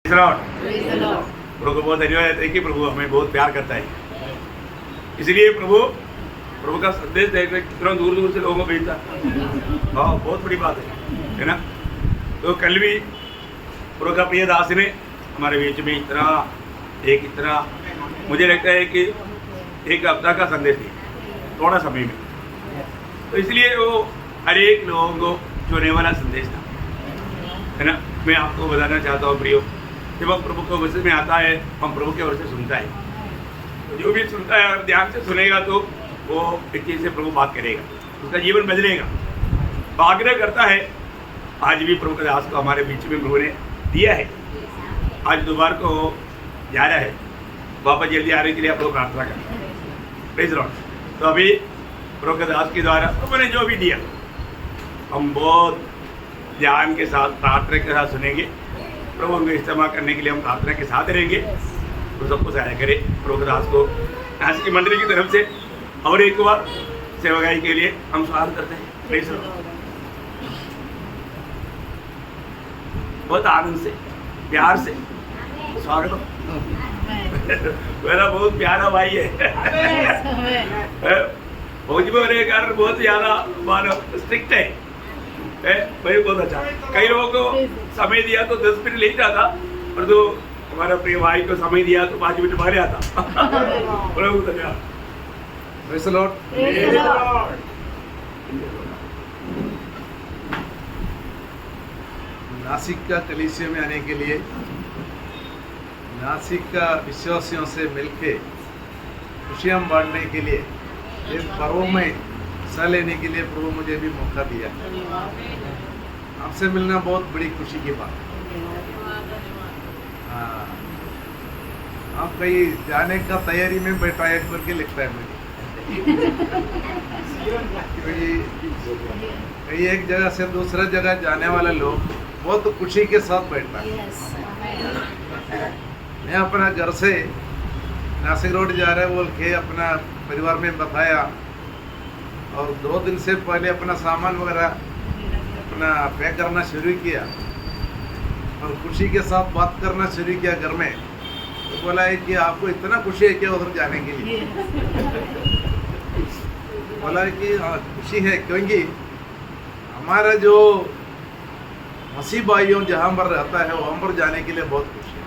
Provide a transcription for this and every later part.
प्रभु को बहुत धन्यवाद है कि प्रभु हमें बहुत प्यार करता है, इसलिए प्रभु का संदेश देखने कितना दूर दूर से लोगों को भेजता है। हाँ, बहुत बड़ी बात है ना। तो कल भी प्रभु का प्रिय दास ने हमारे बीच में इतना मुझे लगता है कि एक हफ्ता का संदेश दिया थोड़ा समय में, तो इसलिए वो हर एक लोगों को छूने वाला संदेश था, है ना। मैं आपको बताना चाहता हूँ प्रियो, जब हम प्रभु के वचन में आता है, हम प्रभु के वचन से सुनता है, तो जो भी सुनता है अगर ध्यान से सुनेगा तो वो एक चीज़ से प्रभु बात करेगा, उसका जीवन बदलेगा। आग्रह करता है, आज भी प्रभु के दास को हमारे बीच में प्रभु ने दिया है। आज दोपहर को जा रहा है, वापस जल्दी आने के लिए आप लोग प्रार्थना करें। Praise Lord. तो अभी प्रभु के दास के द्वारा प्रभु ने जो भी दिया, हम बहुत ध्यान के साथ प्रार्थना के साथ सुनेंगे। प्रभु को इस्तेमाल करने के लिए हम प्रार्थना के साथ रहेंगे। तो सबको सहायता करें प्रभु के दास को आज की मंडली की तरफ से और एक बार सेवागाई के लिए हम स्वागत करते हैं। Praise Lord. बहुत आनंद से प्यार से स्वागत हो। मेरा बहुत प्यारा भाई है, फौजी में होने के कारण बहुत ज़्यादा मानो स्ट्रिक्ट है। भाई बहुत अच्छा, कई लोगों को समय दिया तो 10 मिनट ले जाता, और तो हमारा प्रिय भाई को समय दिया तो 5 मिनट पहले आता। प्रभु धन्यवाद। Praise the Lord. नासिक का कलीसिया में आने के लिए, नासिक का विश्वासियों से मिलके खुशियाँ बांटने के लिए, इस पर्व में हिस्सा लेने के लिए प्रभु मुझे भी मौका दिया। आपसे मिलना बहुत बड़ी खुशी की बात है। हाँ, आप कहीं जाने का तैयारी में बैठा है करके लिखता है मुझे। कहीं एक जगह से दूसरा जगह जाने वाले लोग बहुत खुशी के साथ बैठता है। मैं अपना घर से नासिक रोड जा रहा है बोल के अपना परिवार में बताया, और 2 दिन से पहले अपना सामान वगैरह अपना पैक करना शुरू किया और खुशी के साथ बात करना शुरू किया घर में। तो बोला है कि आपको इतना खुशी है क्या उधर जाने के लिए? बोला है कि हाँ खुशी है, क्योंकि हमारा जो मसीह भाइयों जहाँ पर रहता है वहाँ पर जाने के लिए बहुत खुशी है।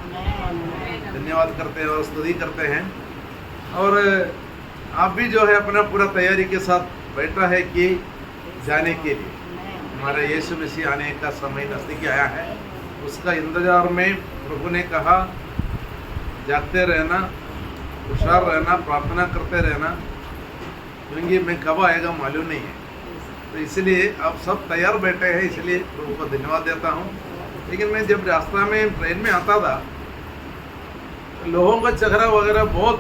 धन्यवाद करते हैं और स्तुति करते हैं। और आप भी जो है अपना पूरा तैयारी के साथ बैठा है कि जाने के लिए हमारा यीशु मसीह आने का समय नज़दीक आया है। उसका इंतजार में प्रभु ने कहा जागते रहना, होशियार रहना, प्रार्थना करते रहना, क्योंकि मैं कब आएगा मालूम नहीं है। तो इसलिए आप सब तैयार बैठे हैं, इसलिए प्रभु को धन्यवाद देता हूँ। लेकिन मैं जब रास्ता में ट्रेन में आता था, लोगों का चेहरा वगैरह बहुत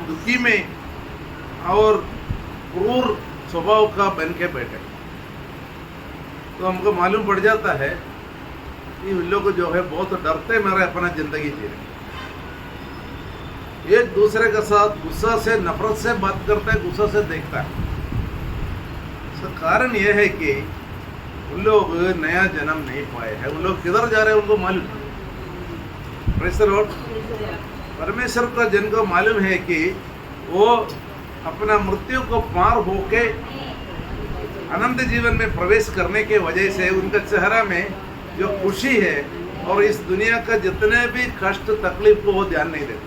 दुखी में और क्रूर स्वभाव का बन के बैठे, तो हमको मालूम पड़ जाता है कि उन लोग जो है बहुत डरते मारे अपना जिंदगी जी रहे, एक दूसरे के साथ गुस्सा से नफरत से बात करता है, गुस्सा से देखता है। इसका कारण यह है कि उन लोग नया जन्म नहीं पाए हैं। उन लोग किधर जा रहे हैं उनको मालूम है। Praise the Lord. परमेश्वर का जन को मालूम है कि वो अपना मृत्यु को पार होके अनंत जीवन में प्रवेश करने के वजह से उनका चेहरा में जो खुशी है, और इस दुनिया का जितने भी कष्ट तकलीफ को वो ध्यान नहीं देते।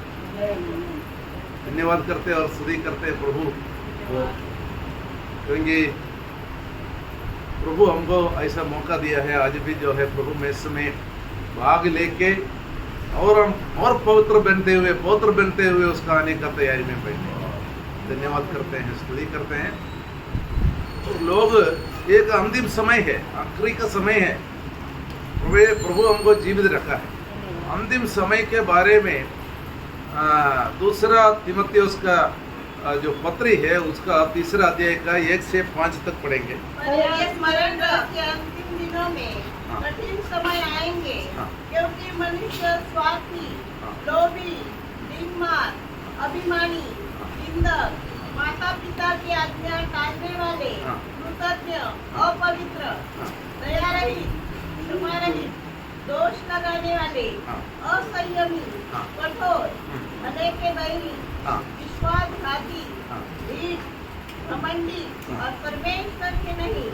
धन्यवाद करते और स्तुति करते प्रभु को, क्योंकि प्रभु हमको ऐसा मौका दिया है। आज भी जो है प्रभु में इसमें भाग लेके और हम और पवित्र बनते हुए उसका आने का तैयारी में बैठे। धन्यवाद करते हैं, स्तुति करते हैं। तो लोग एक अंतिम समय है, आखिरी का समय है, प्रभु हमको जीवित रखा है। अंतिम समय के बारे में दूसरा तीमुथियुस का जो पत्री है उसका 3 अध्याय का 1 से 5 तक पढ़ेंगे। स्मरण के अंतिम दिनों में कठिन समय आएंगे, क्योंकि मनुष्य स्वार्थी, लोभी, दिनमार, अभिमानी, निंदक, माता पिता की आज्ञा टालने वाले, कृतज्ञ, अपवित्र, दया रहित, क्षमा रहित, दोष लगाने वाले, हाँ। असंयमी, हाँ। कठोर, भले के बैरी, हाँ। विश्वासघाती, हाँ। ढीठ, घमंडी हाँ। और परमेश्वर के नहीं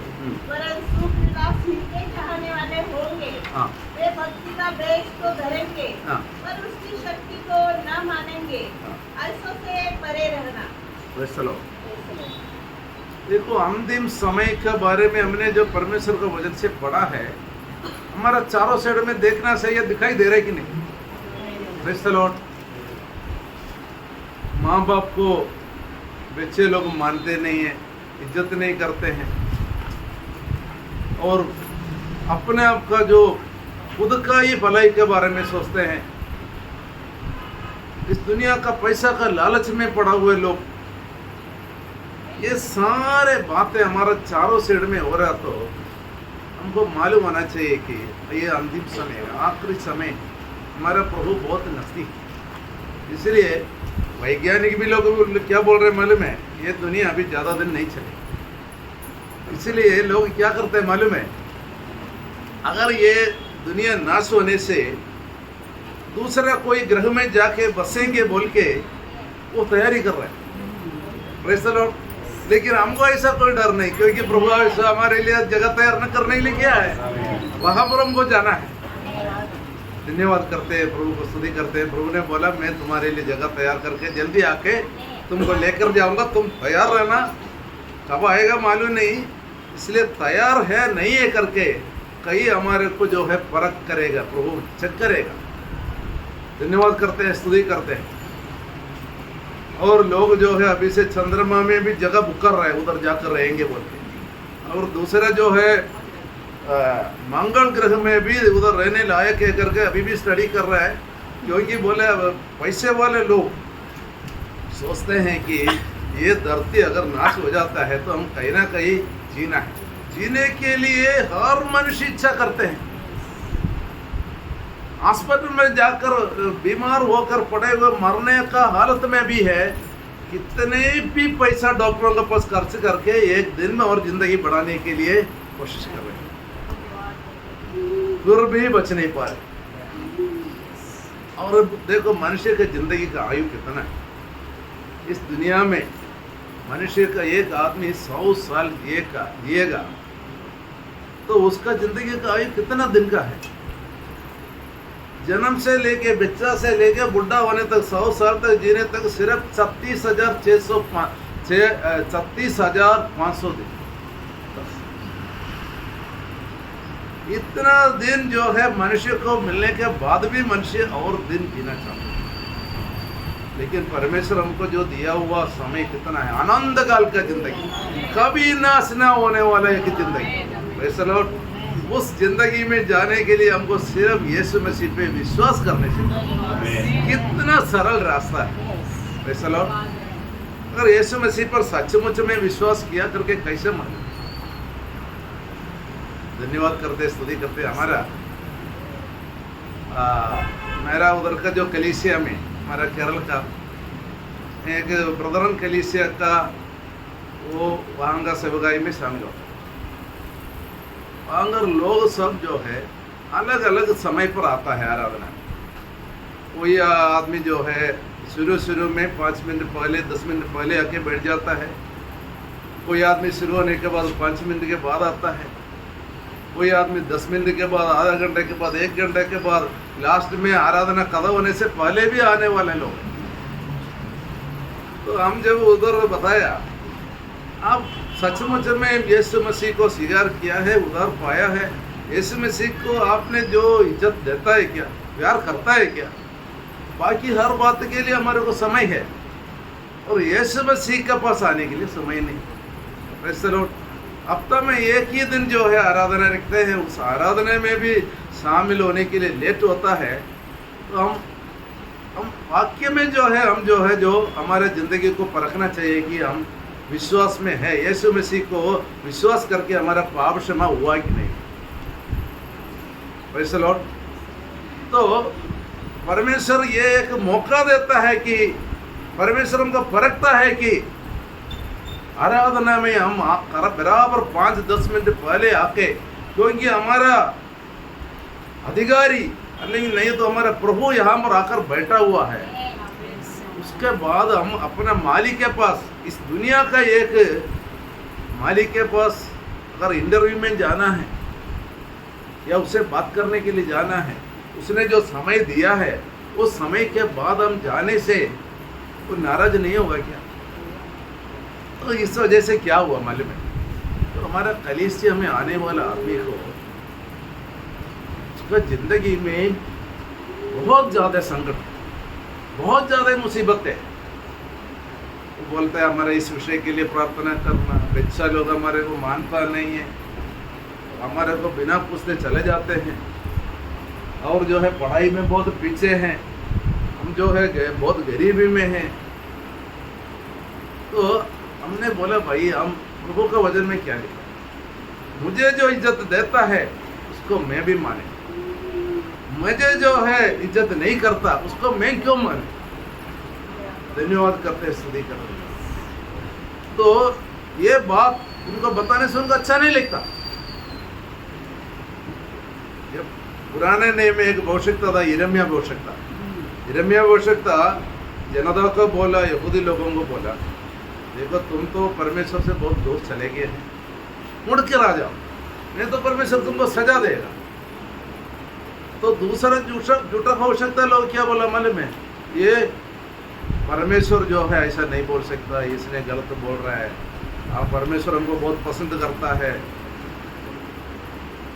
परंतु सुख विलास के चाहने वाले होंगे। हाँ। वे भक्ति का बेश तो धरेंगे हाँ। पर उसकी शक्ति को न मानेंगे। हाँ। ऐसों से परे रहना। Praise the Lord. देखो, अंतिम समय के बारे में हमने जो परमेश्वर का वचन से पढ़ा है, हमारा चारों साइड में देखना सही है, दिखाई दे रहा है कि नहीं? Praise the Lord. माँ बाप को बच्चे लोग मानते नहीं है, इज्जत नहीं करते हैं, और अपने आप का जो खुद का ही भलाई के बारे में सोचते हैं। इस दुनिया का पैसा का लालच में पड़ा हुए लोग, ये सारे बातें हमारा चारों साइड में हो रहा, तो हमको मालूम होना चाहिए कि ये अंतिम समय है, आखिरी समय, हमारा प्रभु बहुत नजदीक। इसलिए वैज्ञानिक भी लोग क्या बोल रहे हैं मालूम है? ये दुनिया अभी ज़्यादा दिन नहीं चलेगी। इसलिए लोग क्या करते हैं मालूम है? अगर ये दुनिया नाश होने से दूसरा कोई ग्रह में जाके बसेंगे बोल के वो तैयारी कर रहे हैं। Praise the Lord. लेकिन हमको ऐसा कोई डर नहीं, क्योंकि प्रभु ऐसा हमारे लिए जगह तैयार न करने के लिए क्या है, वहां पर हमको जाना है। धन्यवाद करते हैं, प्रभु को स्तुति करते हैं। प्रभु ने बोला मैं तुम्हारे लिए जगह तैयार करके जल्दी आके तुमको लेकर जाऊंगा, तुम तैयार रहना। कब आएगा मालूम नहीं, इसलिए तैयार है नहीं है करके कहीं हमारे को जो है परख करेगा, प्रभु चेक करेगा। धन्यवाद करते हैं, स्तुति करते हैं। और लोग जो है अभी से चंद्रमा में भी जगह बुक कर रहे हैं, उधर जाकर रहेंगे बोल के। और दूसरा जो है मंगल ग्रह में भी उधर रहने लायक है करके अभी भी स्टडी कर रहा है, क्योंकि बोले पैसे वाले लोग सोचते हैं कि ये धरती अगर नाश हो जाता है तो हम कहीं ना कहीं जीना है। जीने के लिए हर मनुष्य इच्छा करते हैं। अस्पताल में जाकर बीमार होकर पड़े हुए मरने का हालत में भी है, कितने भी पैसा डॉक्टरों के पास खर्च करके एक दिन में और जिंदगी बढ़ाने के लिए कोशिश कर रहे हैं, फिर भी बच नहीं पा रहे। और देखो मनुष्य की जिंदगी का आयु कितना है। इस दुनिया में मनुष्य का एक आदमी 100 साल जिएगा तो उसका जिंदगी का आयु कितना दिन का है? जन्म से लेके बच्चा से लेके बुढ़ा होने तक 100 साल तक जीने तक सिर्फ 36,500 दिन। इतना दिन जो है मनुष्य को मिलने के बाद भी मनुष्य और दिन जीना चाहता है। लेकिन परमेश्वर हमको जो दिया हुआ समय कितना है, आनंद काल का जिंदगी, कभी नाश ना होने वाला एक जिंदगी। वैसे लोग उस जिंदगी में जाने के लिए हमको सिर्फ यीशु मसीह पे विश्वास करने से, कितना सरल रास्ता है। वैसे लोग अगर यीशु मसीह पर सचमुच में विश्वास किया करके कैसे माने। धन्यवाद करते, स्तुति करते। मेरा उधर का जो कलीसिया में, हमारा केरल का एक ब्रदरन कलीसिया का, वो वहाँ का सेवकाई में शामिल होता है। वहाँ लोग सब जो है अलग अलग समय पर आता है आराधना। कोई आदमी जो है शुरू में 5 मिनट पहले 10 मिनट पहले आके बैठ जाता है। कोई आदमी शुरू होने के बाद 5 मिनट के बाद आता है। कोई आदमी 10 मिनट के बाद, आधा घंटे के बाद, 1 घंटे के बाद, लास्ट में आराधना खत्म होने से पहले भी आने वाले लोग। तो हम जब उधर बताया, आप सचमुच में यीशु मसीह को स्वीकार किया है, उधर पाया है, यीशु मसीह को आपने जो इज्जत देता है क्या, प्यार करता है क्या? बाकी हर बात के लिए हमारे को समय है, और यीशु मसीह के पास आने के लिए समय नहीं। वैसे लोग हफ्ता में एक ही दिन जो है आराधना रखते हैं, उस आराधना में भी शामिल होने के लिए लेट होता है। तो हम वाक्य में जो है, हम जो हमारे ज़िंदगी को परखना चाहिए कि हम विश्वास में है, यीशु मसीह को विश्वास करके हमारा पाप क्षमा हुआ कि नहीं। Praise the Lord. तो परमेश्वर ये एक मौका देता है कि परमेश्वर हमको परखता है कि आराधना में हम बराबर 5-10 मिनट पहले आके, क्योंकि अधिकारी, लेकिन नहीं तो हमारा प्रभु यहाँ पर आकर बैठा हुआ है। उसके बाद हम अपना मालिक के पास, इस दुनिया का एक मालिक के पास अगर इंटरव्यू में जाना है या उससे बात करने के लिए जाना है, उसने जो समय दिया है उस समय के बाद हम जाने से वो नाराज नहीं होगा क्या? तो इस वजह से क्या हुआ मालूम है, तो हमारा कलीसिया में आने वाला आदमी को उसका जिंदगी में बहुत ज़्यादा संकट, बहुत ज़्यादा मुसीबत है। वो बोलता है हमारे इस विषय के लिए प्रार्थना करना, बच्चा लोग हमारे को मानता नहीं है, हमारे को बिना पूछते चले जाते हैं, और जो है पढ़ाई में बहुत पीछे हैं, हम जो है बहुत गरीबी में हैं। तो हमने बोला भाई हम प्रभु का वचन में क्या लिखा, मुझे जो इज्जत देता है उसको मैं भी माने, मुझे जो है इज्जत नहीं करता उसको मैं क्यों माने। धन्यवाद करते, स्तुति करते। तो ये बात उनको बताने से उनको अच्छा नहीं लगता। पुराने नियम में एक भविष्यता था, यिर्मयाह भविष्यता। यिर्मयाह भविष्यता जनता को बोला, यहूदी लोगों को बोला, देखो तुम तो परमेश्वर से बहुत दूर चले गए हैं, मुड़ के आ जाओ, नहीं तो परमेश्वर तुमको सजा देगा। तो दूसरा झूठा भविष्यता लोग क्या बोला मालूम है, ये परमेश्वर जो है ऐसा नहीं बोल सकता, इसने गलत बोल रहा है, आप परमेश्वर हमको बहुत पसंद करता है।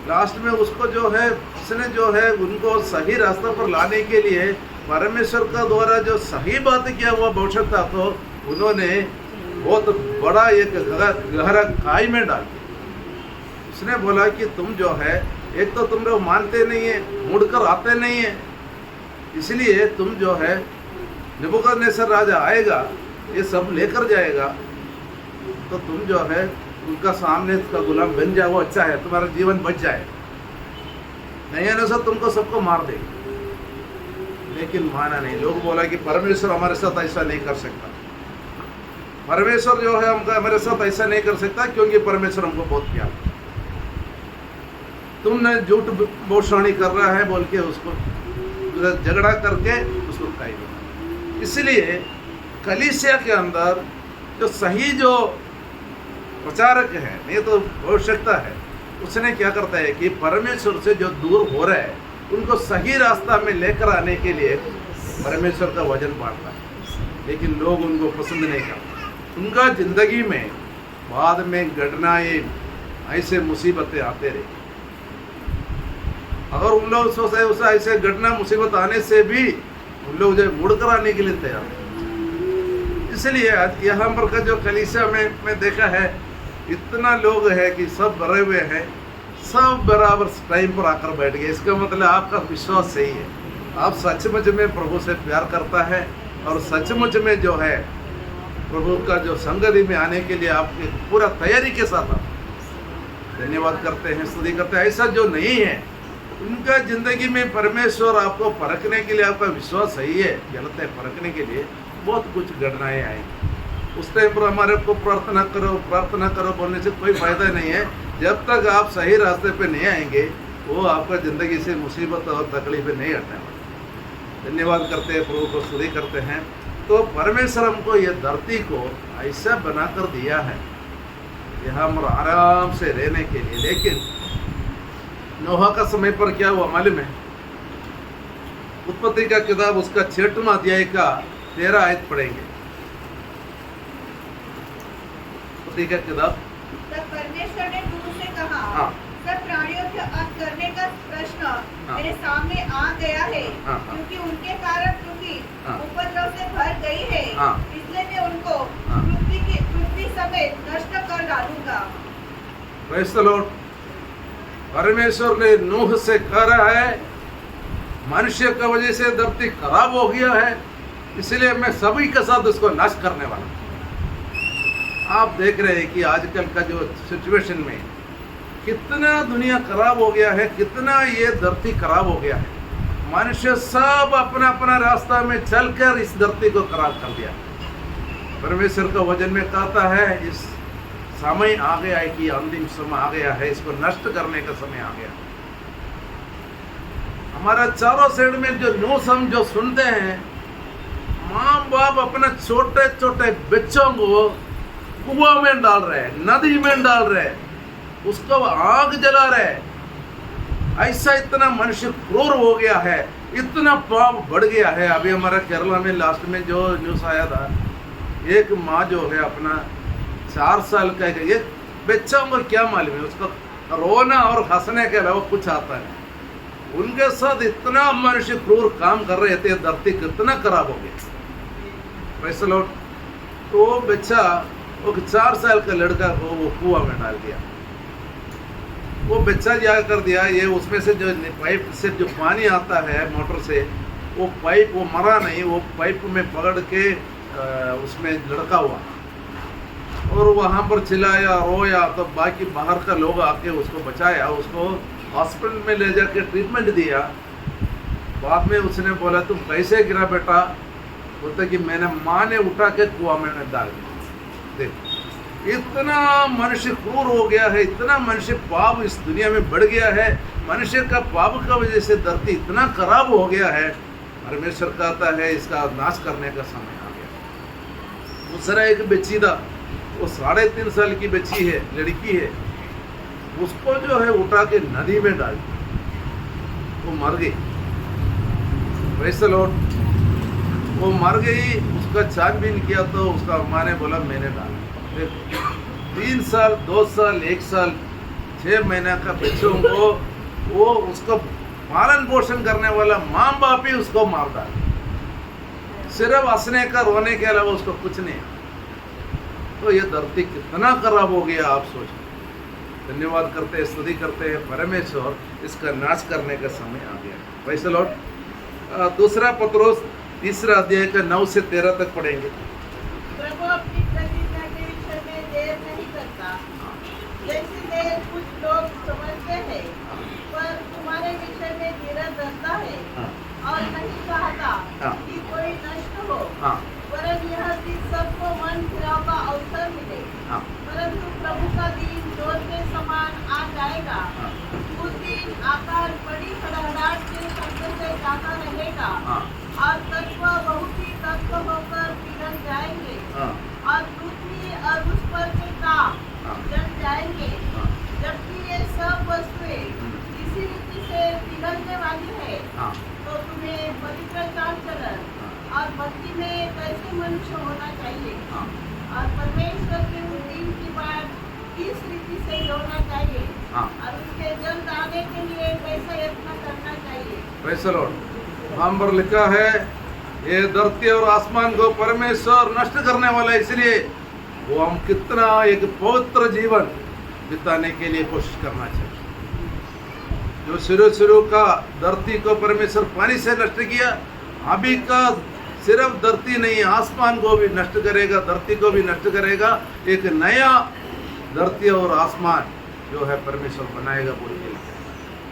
लास्ट में उसको जो है उसने जो है उनको सही रास्ते पर लाने के लिए परमेश्वर का द्वारा जो सही बात किया हुआ भविष्यता, तो उन्होंने बहुत बड़ा एक गहरा खाई में डाल दिया। उसने बोला कि तुम जो है एक तो तुम लोग मानते नहीं है, मुड़कर आते नहीं है, इसलिए तुम जो है नबूकदनेस्सर राजा आएगा, ये सब लेकर जाएगा, तो तुम जो है उनका सामने का गुलाम बन जाओ, वो अच्छा है, तुम्हारा जीवन बच जाए, नहीं है ना सर तुमको सबको मार देगा। लेकिन माना नहीं, लोग बोला कि परमेश्वर हमारे साथ ऐसा नहीं कर सकता, परमेश्वर जो है हमको हमारे साथ ऐसा नहीं कर सकता क्योंकि परमेश्वर हमको बहुत प्यार, तुमने झूठ भविष्यवाणी कर रहा है बोल के उसको झगड़ा करके उसको खाई दिया। इसलिए कलीसिया के अंदर जो सही जो प्रचारक है, नहीं तो आवश्यकता है, उसने क्या करता है कि परमेश्वर से जो दूर हो रहा है उनको सही रास्ता में लेकर आने के लिए परमेश्वर का वचन बांटता है। लेकिन लोग उनको पसंद नहीं करते, उनका जिंदगी में बाद में घटनाएं ऐसे मुसीबतें आते रहे। अगर उन लोग सोचे उसे ऐसे घटना मुसीबत आने से भी उन लोग जो मुड़ कर आने के लिए तैयार है। इसलिए यहाँ पर का जो कलीसिया में मैं देखा है, इतना लोग है कि सब भरे हुए हैं, सब बराबर टाइम पर आकर बैठ गए। इसका मतलब आपका विश्वास सही है, आप सचमुच में प्रभु से प्यार करता है और सचमुच में जो है प्रभु का जो संगति में आने के लिए आपके पूरा तैयारी के साथ आप धन्यवाद करते हैं, स्तुति करते हैं। ऐसा जो नहीं है उनका जिंदगी में परमेश्वर आपको परखने के लिए, आपका विश्वास सही है गलत है परखने के लिए बहुत कुछ घटनाएं आएंगी। उस टाइम पर हमारे को प्रार्थना करो बोलने से कोई फायदा नहीं है। जब तक आप सही रास्ते पे नहीं आएंगे वो आपका ज़िंदगी से मुसीबत और तकलीफें नहीं हटने वाली। धन्यवाद करते हैं, प्रभु को स्तुति करते हैं। तो परमेश्वर हमको ये धरती को ऐसा बनाकर दिया है यहाँ हम आराम से रहने के लिए। लेकिन नोहा का समय पर क्या हुआ मालूम है? उत्पत्ति का किताब उसका 6वां अध्याय का 13 आयत पढ़ेंगे। उत्पत्ति का किताब। तब परमेश्वर ने नूह से कहा, हाँ। सब प्राणियों के अंत करने का प्रश्न मेरे सामने आ गया है, क्योंकि उनके कारण पृथ्वी उपद्रव से भर गई है, इसलिए मैं उनको पृथ्वी समेत नष्ट कर डालूंगा। Praise the Lord. परमेश्वर ने नूह से कह रहा है मनुष्य की वजह से धरती खराब हो गया है, इसलिए मैं सभी के साथ उसको नाश करने वाला हूं। आप देख रहे हैं कि आजकल का जो सिचुएशन में कितना दुनिया खराब हो गया है, कितना ये धरती खराब हो गया है। मनुष्य सब अपना अपना रास्ता में चलकर इस धरती को खराब कर दिया। परमेश्वर का वचन में कहता है इस समय आ गया है कि अंतिम समय आ गया है, इसको नष्ट करने का समय आ गया। हमारा चारों साइड में जो न्यूज हम जो सुनते हैं, माँ बाप अपने छोटे छोटे बच्चों को कुआं में डाल रहे हैं, नदी में डाल रहे हैं, उसको आग जला रहे हैं। ऐसा इतना मनुष्य क्रूर हो गया है, इतना पाप बढ़ गया है। अभी हमारा केरला में लास्ट में जो न्यूज़ आया था, एक माँ जो है अपना 4 साल का एक बच्चा को क्या मालूम है, उसको रोना और हंसने के अलावा कुछ आता है। उनके साथ इतना मनुष्य क्रूर काम कर रहे थे, धरती कितना खराब हो गया। वैसे लोग तो वो बच्चा, वो 4 साल का लड़का को वो कुआं में डाल दिया। वो बच्चा क्या कर दिया, ये उसमें से जो पाइप से जो पानी आता है मोटर से, वो पाइप वो मरा नहीं, वो पाइप में पकड़ के उसमें लड़का हुआ और वहाँ पर चिल्लाया रोया। तो बाकी बाहर का लोग आके उसको बचाया, उसको हॉस्पिटल में ले जाके ट्रीटमेंट दिया। बाद में उसने बोला तुम कैसे गिरा बेटा, बोलते कि मैंने माँ ने उठा के कुआं में डाल दिया। देखो इतना मनुष्य क्रूर हो गया है, इतना मनुष्य पाप इस दुनिया में बढ़ गया है। मनुष्य का पाप का वजह से धरती इतना खराब हो गया है। परमेश्वर कहता है इसका नाश करने का समय आ गया। दूसरा एक बच्ची था, वो 3.5 साल की बच्ची है, लड़की है, उसको जो है उठा के नदी में डाल दिया, वो मर गई। वैसे लौट वो मर गई, उसका छानबीन किया तो उसका माँ ने बोला मैंने डाला। 3 साल 2 साल 1 साल 6 महीना का बच्चों को वो उसको पालन पोषण करने वाला माँ बाप ही उसको मार डाला, सिर्फ हंसने का रोने के अलावा उसको कुछ नहीं। तो ये धरती कितना खराब हो गया आप सोचो। धन्यवाद करते हैं, स्तुति करते हैं परमेश्वर, इसका नाश करने का समय आ गया। वैसे लौट दूसरा पत्रोस 3 अध्याय का 9 से 13 तक पढ़ेंगे। प्रभु अपनी प्रतिज्ञा के विषय में देर नहीं करता, जैसे देर कुछ लोग समझते हैं, पर तुम्हारे विषय में धीरज रखता है और नहीं चाहता कि कोई नष्ट हो, वरन यह कि सबको मन फिराव का अवसर मिले। परंतु प्रभु का दिन जोर के समान आ जाएगा। उस दिन आकाश बड़ी खड़खड़ाहट के शब्द से जाता रहेगा और तत्व बहुत ही तत्व होकर पिघल जाएंगे और पृथ्वी और उस पर के काम जल जाएंगे। जबकि ये सब वस्तुएं इसी रीति से पिघलने वाली है, तो तुम्हें पवित्र चाल चलन और भक्ति में कैसे मनुष्य होना चाहिए और परमेश्वर के उस दिन की बात किस रीति से जोड़ना चाहिए और उसके जल्द आने के लिए कैसा यत्न करना चाहिए। वैसे हम पर लिखा है ये धरती और आसमान को परमेश्वर नष्ट करने वाला है, इसलिए वो हम कितना एक पवित्र जीवन बिताने के लिए कोशिश करना चाहिए। जो शुरू का धरती को परमेश्वर पानी से नष्ट किया, अभी का सिर्फ धरती नहीं आसमान को भी नष्ट करेगा, धरती को भी नष्ट करेगा। एक नया धरती और आसमान जो है परमेश्वर बनाएगा बोल के।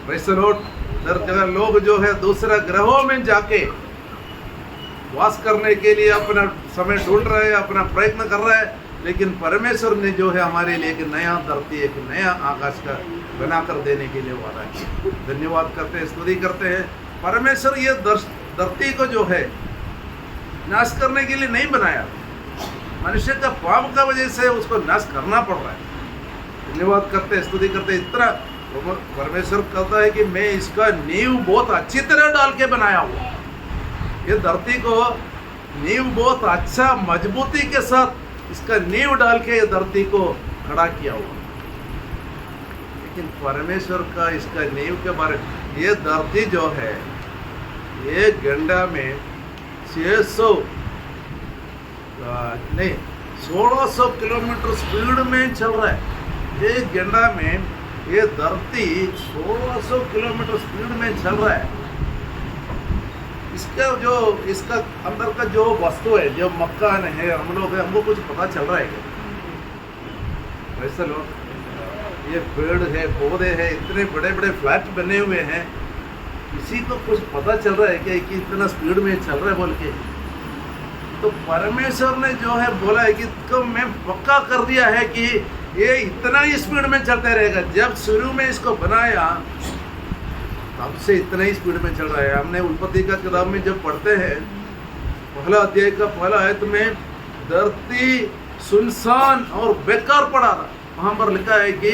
वैसे लोग जो है दूसरा ग्रहों में जाके वास करने के लिए अपना समय ढूंढ रहे हैं, अपना प्रयत्न कर रहे हैं, लेकिन परमेश्वर ने जो है हमारे लिए एक नया धरती, एक नया आकाश का बनाकर देने के लिए वादा किया। धन्यवाद करते हैं, स्तुति करते हैं। परमेश्वर ये धरती को जो है नाश करने के लिए नहीं बनाया, मनुष्य का पाप का वजह से उसको नाश करना पड़ रहा है। धन्यवाद करते हैं, स्तुति करते हैं। इतना परमेश्वर कहता है कि मैं इसका नींव बहुत अच्छी तरह डाल के बनाया हूँ। ये धरती को नींव बहुत अच्छा मजबूती के साथ इसका नींव डाल के ये धरती को खड़ा किया हुआ। लेकिन परमेश्वर का इसका नींव के बारे में, ये धरती जो है ये घंटा में 1600 किलोमीटर स्पीड में चल रहा है। एक घंटा में ये धरती 1600 किलोमीटर स्पीड में चल रहा है। इसका अंदर का जो वस्तु है, जो मकान है, हम लोग है, हमको कुछ पता चल रहा है क्या? वैसे लोग ये पेड़ है, पौधे हैं, इतने बड़े बड़े फ्लैट बने हुए हैं, किसी को कुछ पता चल रहा है क्या कि इतना स्पीड में चल रहा है बोल के? तो परमेश्वर ने जो है बोला है कि तो मैं पक्का कर दिया है कि ये इतना ही स्पीड में चलते रहेगा। जब शुरू में इसको बनाया तब से इतना ही स्पीड में चल रहा है। हमने उत्पत्ति का किताब में जब पढ़ते हैं, पहला अध्याय का पहला आयत में धरती सुनसान और बेकार पड़ा था। वहां पर लिखा है कि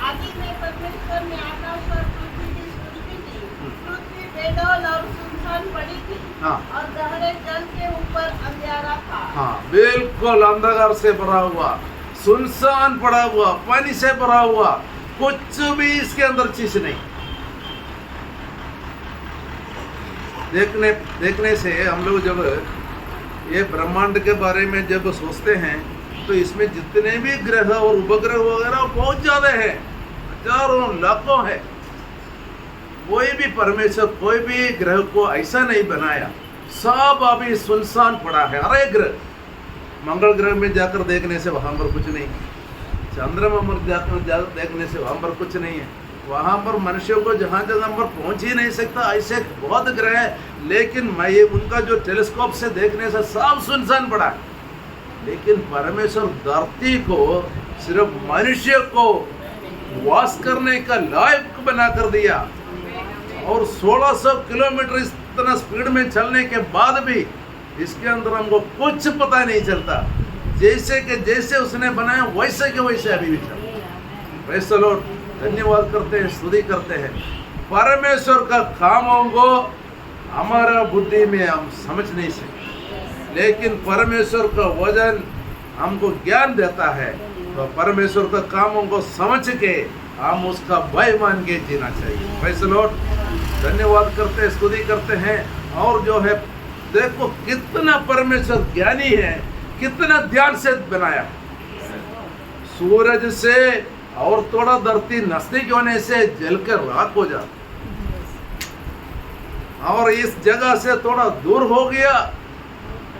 आदि में परमेश्वर ने आकाश और पृथ्वी की सृष्टि की। पृथ्वी बेडौल और सुनसान पड़ी थी। हाँ। और गहरे जल के ऊपर अंधेरा था। हाँ, बिल्कुल अंधकार से भरा हुआ, सुनसान पड़ा हुआ, पानी से भरा हुआ, कुछ भी इसके अंदर चीज नहीं। देखने से हम लोग जब ये ब्रह्मांड के बारे में जब सोचते हैं तो इसमें जितने भी ग्रह और उपग्रह वगैरह बहुत ज्यादा है, हजारों लाखों है। कोई भी परमेश्वर कोई भी ग्रह को ऐसा नहीं बनाया, सब अभी सुनसान पड़ा है। हर एक ग्रह, मंगल ग्रह में जाकर देखने से वहां पर कुछ नहीं, चंद्रमा में जाकर देखने से वहां पर कुछ नहीं है। वहां पर मनुष्यों को जहां जगह पर पहुंच ही नहीं सकता, ऐसे बहुत ग्रह है। लेकिन मैं ये उनका जो टेलीस्कोप से देखने से सब सुनसान पड़ा है। लेकिन परमेश्वर धरती को सिर्फ मनुष्य को वास करने का लायक बना कर दिया, और 1600 किलोमीटर इतना स्पीड में चलने के बाद भी इसके अंदर हमको कुछ पता नहीं चलता। जैसे कि जैसे उसने बनाया वैसे के वैसे अभी भी चलता। वैसे लोग धन्यवाद करते हैं, स्तुति करते हैं। परमेश्वर का कामों को हमारा बुद्धि में हम समझ नहीं सकते, लेकिन परमेश्वर का वजन हमको ज्ञान देता है। तो परमेश्वर का कामों को समझ के हम उसका भय मान के जीना चाहिए। वैसे लोग धन्यवाद करते हैं, स्तुति करते हैं। और जो है देखो कितना परमेश्वर ज्ञानी है, कितना ध्यान से बनाया। सूरज से और थोड़ा धरती नजदीक होने से जलकर राख हो जाता, और इस जगह से थोड़ा दूर हो गया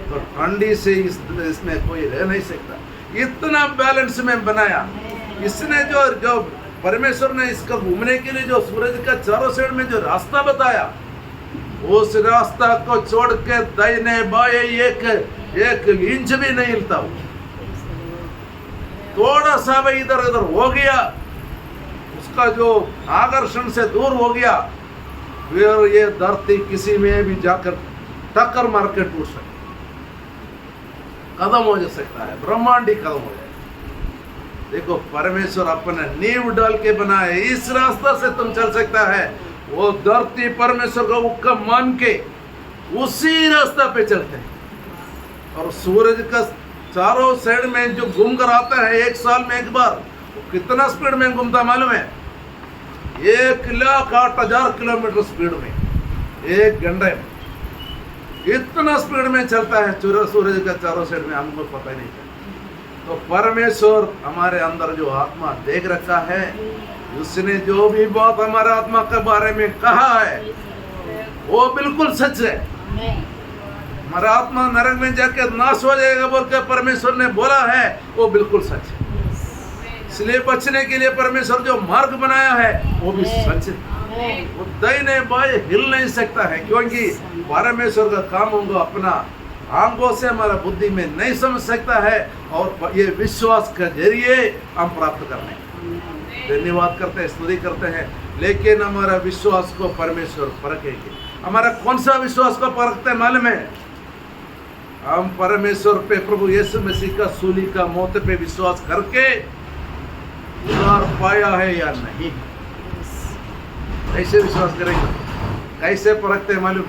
तो ठंडी से इसमें कोई रह नहीं सकता। इतना बैलेंस में बनाया इसने। जो परमेश्वर ने इसका घूमने के लिए जो सूरज का चारों साइड में जो रास्ता बताया, उस रास्ता को छोड़ के दाहिने बाएं एक इंच भी नहीं हिलता। थोड़ा सा भी इधर उधर हो गया, उसका जो आकर्षण से दूर हो गया, फिर ये धरती किसी में भी जाकर टक्कर मार के टूट सकती, खत्म हो जा सकता है, ब्रह्मांड ही खत्म हो जाए। देखो परमेश्वर अपना नींव डाल के बनाए, इस रास्ता से तुम चल सकता है। वो धरती परमेश्वर का हुक्म मान के उसी रास्ता पे चलते हैं। और सूरज का चारों साइड में जो घूम कर आता है एक साल में एक बार, वो कितना स्पीड में घूमता मालूम है? 1,08,000 किलोमीटर स्पीड में एक घंटे में, इतना स्पीड में चलता है सूरज का चारों साइड में, हमको पता ही नहीं चलता। तो परमेश्वर हमारे अंदर जो आत्मा देख रखा है, उसने जो भी बात हमारे आत्मा के बारे में कहा है वो बिल्कुल सच है। हमारा आत्मा नरक में जाके नाश हो जाएगा बोल के परमेश्वर ने बोला है, वो बिल्कुल सच है। इसलिए बचने के लिए परमेश्वर जो मार्ग बनाया है वो भी सच है। वो दाहिने बाएं हिल नहीं सकता है, क्योंकि परमेश्वर का काम होगा अपना आंखों से हमारा बुद्धि में नहीं समझ सकता है, और ये विश्वास के जरिए हम प्राप्त करने। धन्यवाद करते हैं, स्तुति करते हैं। लेकिन हमारा विश्वास को परमेश्वर परखेंगे। हमारा कौन सा विश्वास को परखते हैं मालूम है? हम परमेश्वर पे, प्रभु यीशु मसीह का सूली का मौत पे विश्वास करके उद्धार पाया है या नहीं, कैसे विश्वास करेंगे? कैसे परखते हैं मालूम?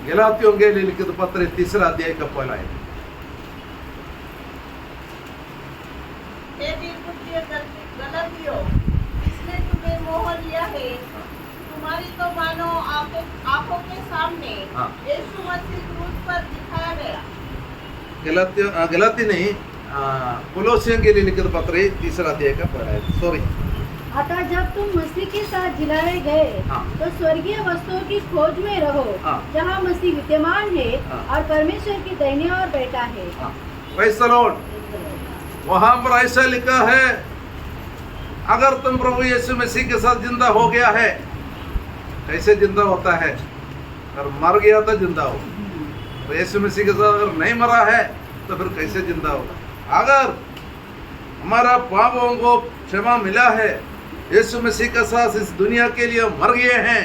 गलातियों के लिए लिखित पत्र 3 अध्याय का पहला है। गलतियों, इसने तुम्हें मोह लिया है, तुम्हारी तो मानो आंखों के सामने यीशु मसीह क्रूस पर दिखाया गया। गलाती नहीं, कोलोसियों के लिए लिखित पत्र 3 अध्याय का पहला है। सॉरी। अतः जब तुम मसीह के साथ जिलाए गए तो स्वर्गीय वस्तुओं की खोज में रहो, जहाँ मसीह विद्यमान है और परमेश्वर की दाहिनी ओर बैठा है। Praise the Lord. वहां पर ऐसा लिखा है, अगर तुम प्रभु यीशु मसीह के साथ जिंदा हो गया है, कैसे जिंदा होता है? अगर मर गया तो जिंदा हो। तो यीशु मसीह के साथ अगर नहीं मरा है तो फिर कैसे जिंदा होगा? अगर हमारा पापों को क्षमा मिला है, यीशु मसीह का साथ इस दुनिया के लिए मर गए हैं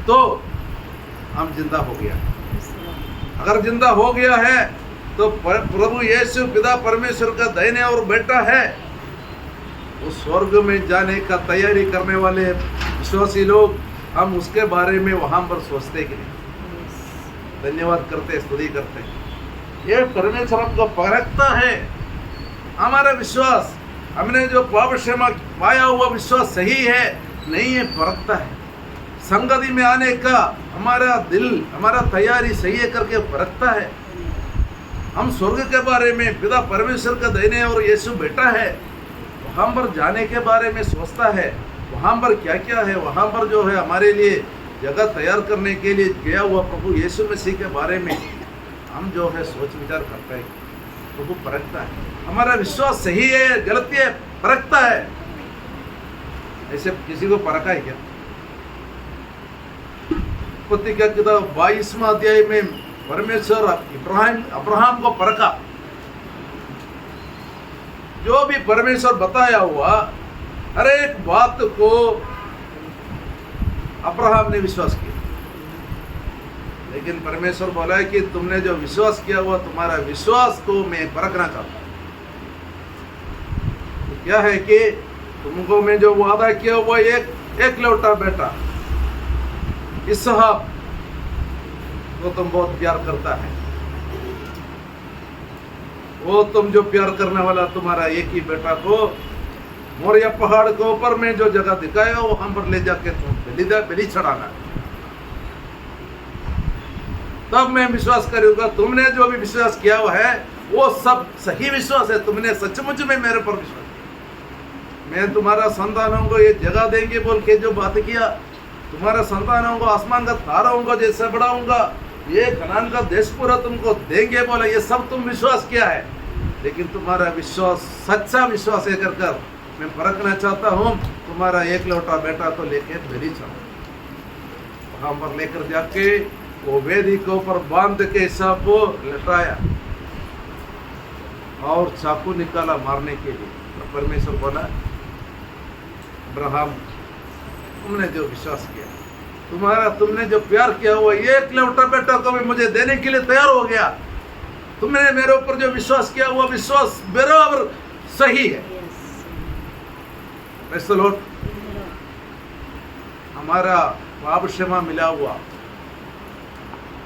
तो हम जिंदा हो गया। अगर जिंदा हो गया है तो प्रभु यीशु पिता परमेश्वर का दाहिने और बेटा है। उस स्वर्ग में जाने का तैयारी करने वाले विश्वासी लोग, हम उसके बारे में वहां पर सोचते कि नहीं। धन्यवाद करते, स्तुति करते। ये परमेश्वर हमको परखता है। हमारा विश्वास, हमने जो पाप क्षमा पाया हुआ विश्वास सही है नहीं है, परखता है। संगति में आने का हमारा दिल, हमारा तैयारी सही है करके परखता है। हम स्वर्ग के बारे में, पिता परमेश्वर का दाहिने और यीशु बेटा है, वहां पर जाने के बारे में सोचता है। वहां पर क्या क्या है, वहां पर जो है हमारे लिए जगह तैयार करने के लिए गया हुआ प्रभु यीशु मसीह के बारे में हम जो है सोच विचार करते हैं। प्रभु परखता है, हमारा विश्वास सही है गलती है, परखता है। ऐसे किसी को परखा है क्या? उत्पत्ति का किताब 22वां अध्याय में परमेश्वर अब्राहम को परखा। जो भी परमेश्वर बताया हुआ हर एक बात को अब्राहम ने विश्वास किया। लेकिन परमेश्वर बोला है कि तुमने जो विश्वास किया हुआ, तुम्हारा विश्वास को मैं परखना चाहता हूं। तो क्या है कि तुमको मैं जो वादा किया हुआ एक लौटा बेटा इसहाक वो तुम बहुत प्यार करता है। वो तुम जो प्यार करने वाला तुम्हारा एक ही बेटा को मोरिया पहाड़ के ऊपर में जो जगह दिखाएगा वहां पर ले जाके तुम बलि चढ़ाना। तब मैं विश्वास करूंगा। तुमने जो भी विश्वास किया हुआ है वो सब सही विश्वास है। तुमने सचमुच में मेरे पर विश्वास किया। मैं तुम्हारा संतानों को ये जगह देंगे बोल के जो बात किया, तुम्हारा संतानों को आसमान का तारों को जैसे बढ़ाऊंगा, ये कनान का देश पूरा तुमको देंगे बोला, ये सब तुम विश्वास किया है। लेकिन तुम्हारा विश्वास सच्चा विश्वास है कर मैं परखना चाहता हूँ। तुम्हारा एक लौटा बेटा तो लेके बलि चढ़ाओ। वहां पर लेकर जाके वो वेदी के ऊपर बांध के सबको लटाया और चाकू निकाला मारने के लिए। तो परमेश्वर बोला, अब्राहम तुमने जो विश्वास किया, तुमने जो प्यार किया हुआ एक लौटा बेटा को भी मुझे देने के लिए तैयार हो गया। तुमने मेरे ऊपर जो विश्वास किया हुआ विश्वास बराबर सही है। लॉर्ड, हमारा पाप क्षमा मिला हुआ,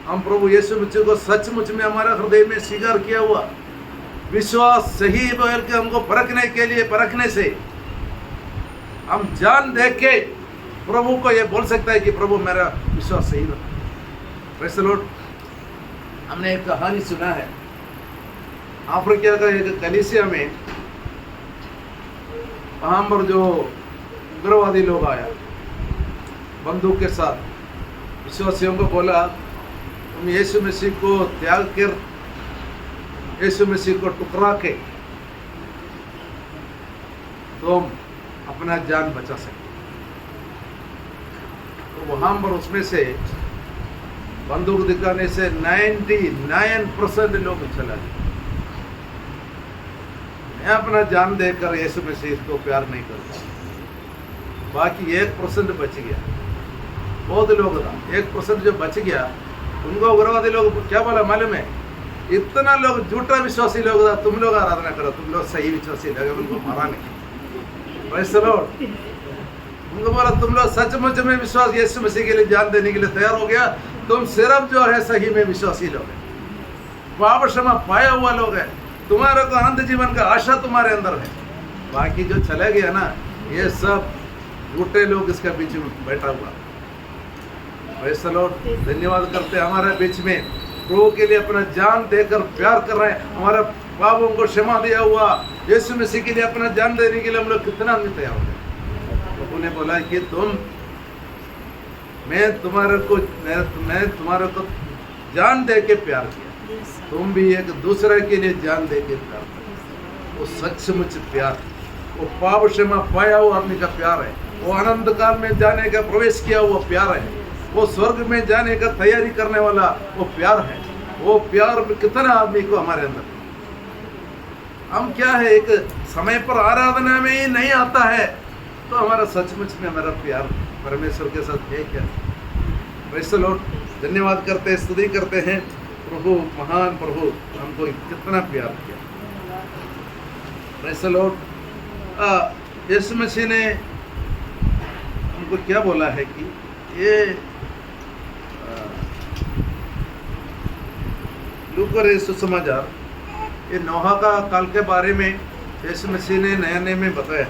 हम प्रभु यीशु मसीह को सचमुच में हमारा हृदय में स्वीकार किया हुआ विश्वास सही बोल के हमको परखने से हम जान देख के प्रभु को ये बोल सकता है कि प्रभु मेरा विश्वास सही बता। Praise the Lord. हमने एक कहानी सुना है। अफ्रीका का एक कलीसिया में वहां पर जो उग्रवादी लोग आया बंदूक के साथ, विश्वासियों को बोला तुम यीशु मसीह को त्याग कर, यीशु मसीह को टुकरा के तुम अपना जान बचा सकते। तो वहां पर उसमें से बंदूक दिखाने से 99% लोग चला गए। मैं अपना जान देकर यीशु मसीह को प्यार नहीं करता। बाकी 1% बच गया। बहुत लोग था, 1% जो बच गया उनको उग्रवादी लोग क्या बोला मालूम है? इतना लोग झूठा विश्वासी लोग था, तुम लोग आराधना करो, तुम लोग सही विश्वासी लगे, उनको मारा नहीं। Praise the Lord. उनको बोला तुम लोग सचमुच में विश्वास यीशु मसीह के लिए जान देने के लिए तैयार हो गया, तुम सिर्फ जो है सही में विश्वासी लोग हैं, पाप क्षमा पाया हुआ लोग हैं, तुम्हारे को अनंत जीवन का आशा तुम्हारे अंदर है। बाकी जो चला गया ना, ये सब झूठे लोग इसके बीच में बैठा हुआ। Praise the Lord. धन्यवाद करते हैं हमारे बीच में प्रभु के लिए अपना जान देकर प्यार कर रहे हैं। हमारा पापों को क्षमा दिया हुआ यीशु मसीह के लिए अपना जान देने के लिए हम लोग कितना तैयार हो गए। प्रभु ने बोला कि मैं तुम्हारे को जान दे के प्यार किया, तुम भी एक दूसरे के लिए जान दे के प्यार करो। वो सचमुच प्यार, वो पाप क्षमा पाया हुआ आदमी का प्यार है, वो अनंत काल में जाने का प्रवेश किया हुआ प्यार है, वो स्वर्ग में जाने का तैयारी करने वाला वो प्यार है। वो प्यार कितना आदमी को हमारे अंदर। हम क्या है, एक समय पर आराधना में ही नहीं आता है, तो हमारा सचमुच में हमारा प्यार परमेश्वर के साथ है क्या? Praise the Lord. धन्यवाद करते हैं, स्तुति करते हैं, प्रभु महान प्रभु हमको कितना प्यार किया। Praise the lord. Yeshu Masih ने हमको क्या बोला है कि ये लूका सुसमाचार, ये नोहा का काल के बारे में यीशु मसीह ने नया नियम में बताया।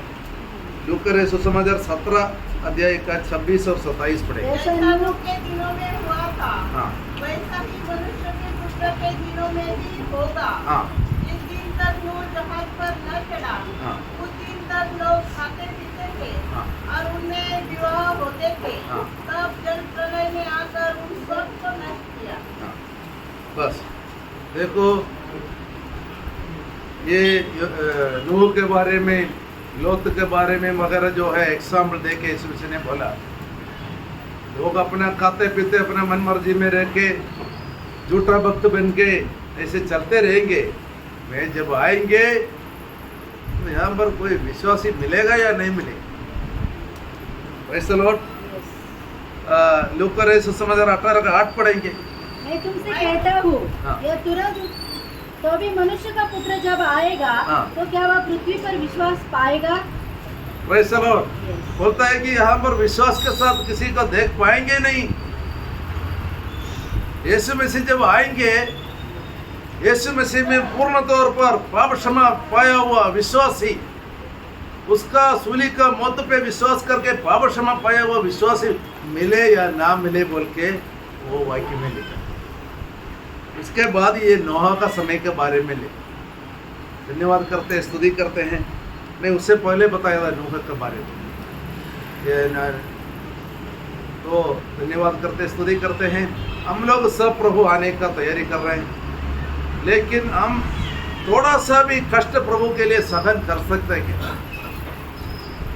लूका सुसमाचार 17 अध्याय का 26 और 27 पढ़े। जैसा नूह के दिनों में हुआ था, हाँ वैसा ही मनुष्य के पुत्र के दिनों में भी होगा। हाँ जिस दिन तक नूह जहाज पर न चढ़ा, हाँ उस दिन तक लोग खाते पीते थे हाँ और उनमें विवाह होते थे। हाँ। तब जल प्रलय ने आकर उन सब को नष्ट किया। हाँ। बस देखो, ये नूह के बारे में, लोत के बारे में वगैरह जो है एग्जाम्पल दे के यीशु मसीह ने बोला, लोग अपना खाते पीते अपना मन मर्जी में रह के झूठा भक्त बन के ऐसे चलते रहेंगे। मैं जब आएंगे तो यहाँ पर कोई विश्वासी मिलेगा या नहीं मिलेगा? Praise the Lord. लूका सुसमाचार 18:8 पढ़ेंगे। मैं तुमसे कहता हूँ, हाँ। यह तुरंत तो भी मनुष्य का पुत्र जब आएगा, हाँ। तो क्या वह पृथ्वी पर विश्वास पाएगा? Praise the Lord. बोलता है कि यहाँ पर विश्वास के साथ किसी को देख पाएंगे नहीं। यीशु मसीह जब आएंगे, यीशु मसीह में पूर्ण तौर पर पाप क्षमा पाया हुआ विश्वासी, उसका सूली का मौत पे विश्वास करके पाप क्षमा पाया हुआ विश्वासी मिले या ना मिले बोल के वो वाक्य में लिखा। इसके बाद ये नोहा का समय के बारे में लिखा। धन्यवाद करते हैं, स्तुति करते हैं। मैं उससे पहले बताया था नूह के बारे में। तो धन्यवाद करते, स्तुति करते हैं। हम लोग सब प्रभु आने का तैयारी कर रहे हैं, लेकिन हम थोड़ा सा भी कष्ट प्रभु के लिए सहन कर सकते हैं क्या?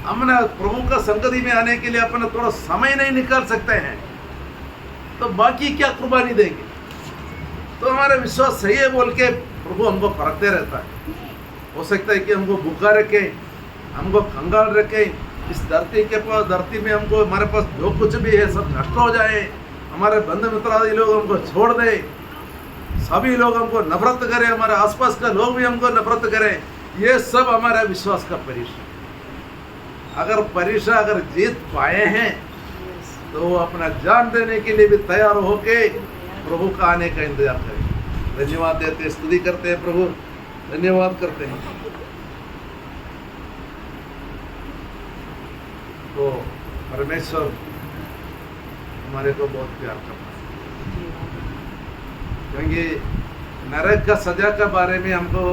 हम ना प्रभु का संगति में आने के लिए अपना थोड़ा समय नहीं निकाल सकते हैं, तो बाकी क्या कुर्बानी देंगे? तो हमारा विश्वास सही है बोल के प्रभु हमको परखते रहता है। हो सकता है कि हमको भूखा रखे, हमको कंगाल रखे, इस धरती में हमको, हमारे पास जो कुछ भी है सब नष्ट हो जाए, हमारे बंधु मित्र आदि लोग हमको छोड़ दे, सभी लोग हमको नफरत करें, हमारे आसपास का लोग भी हमको नफरत करें, ये सब हमारा विश्वास का परीक्षा। अगर जीत पाए हैं तो वो अपना जान देने के लिए भी तैयार होके प्रभु का आने का इंतजार करें। धन्यवाद देते, स्तुति करते हैं प्रभु, धन्यवाद करते हैं। तो परमेश्वर हमारे को बहुत प्यार करता है, क्योंकि नरक का सजा के बारे में हमको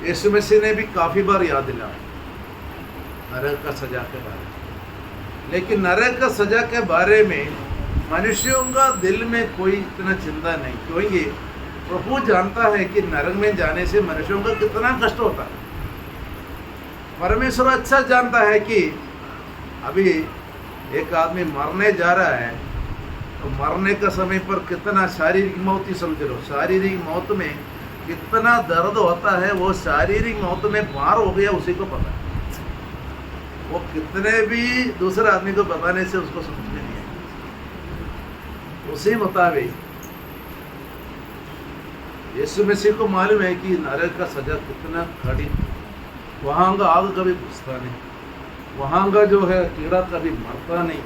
यीशु मसीह ने भी काफी बार याद दिलाया, नरक का सजा के बारे में। लेकिन नरक का सजा के बारे में मनुष्यों का दिल में कोई इतना चिंता नहीं, क्योंकि प्रभु जानता है कि नरक में जाने से मनुष्यों का कितना कष्ट होता है। परमेश्वर अच्छा जानता है कि अभी एक आदमी मरने जा रहा है, तो मरने का समय पर कितना शारीरिक मौत ही समझ लो, शारीरिक मौत में कितना दर्द होता है, वो शारीरिक मौत में पार हो गया उसी को पता है। वो कितने भी दूसरे आदमी को बताने से उसको समझ में नहीं आया। उसी मुताबिक यीशु मसीह को मालूम है कि नरक का सजा कितना कड़ी, वहाँ का आग कभी घुसता नहीं, वहाँ का जो है कीड़ा कभी मरता नहीं।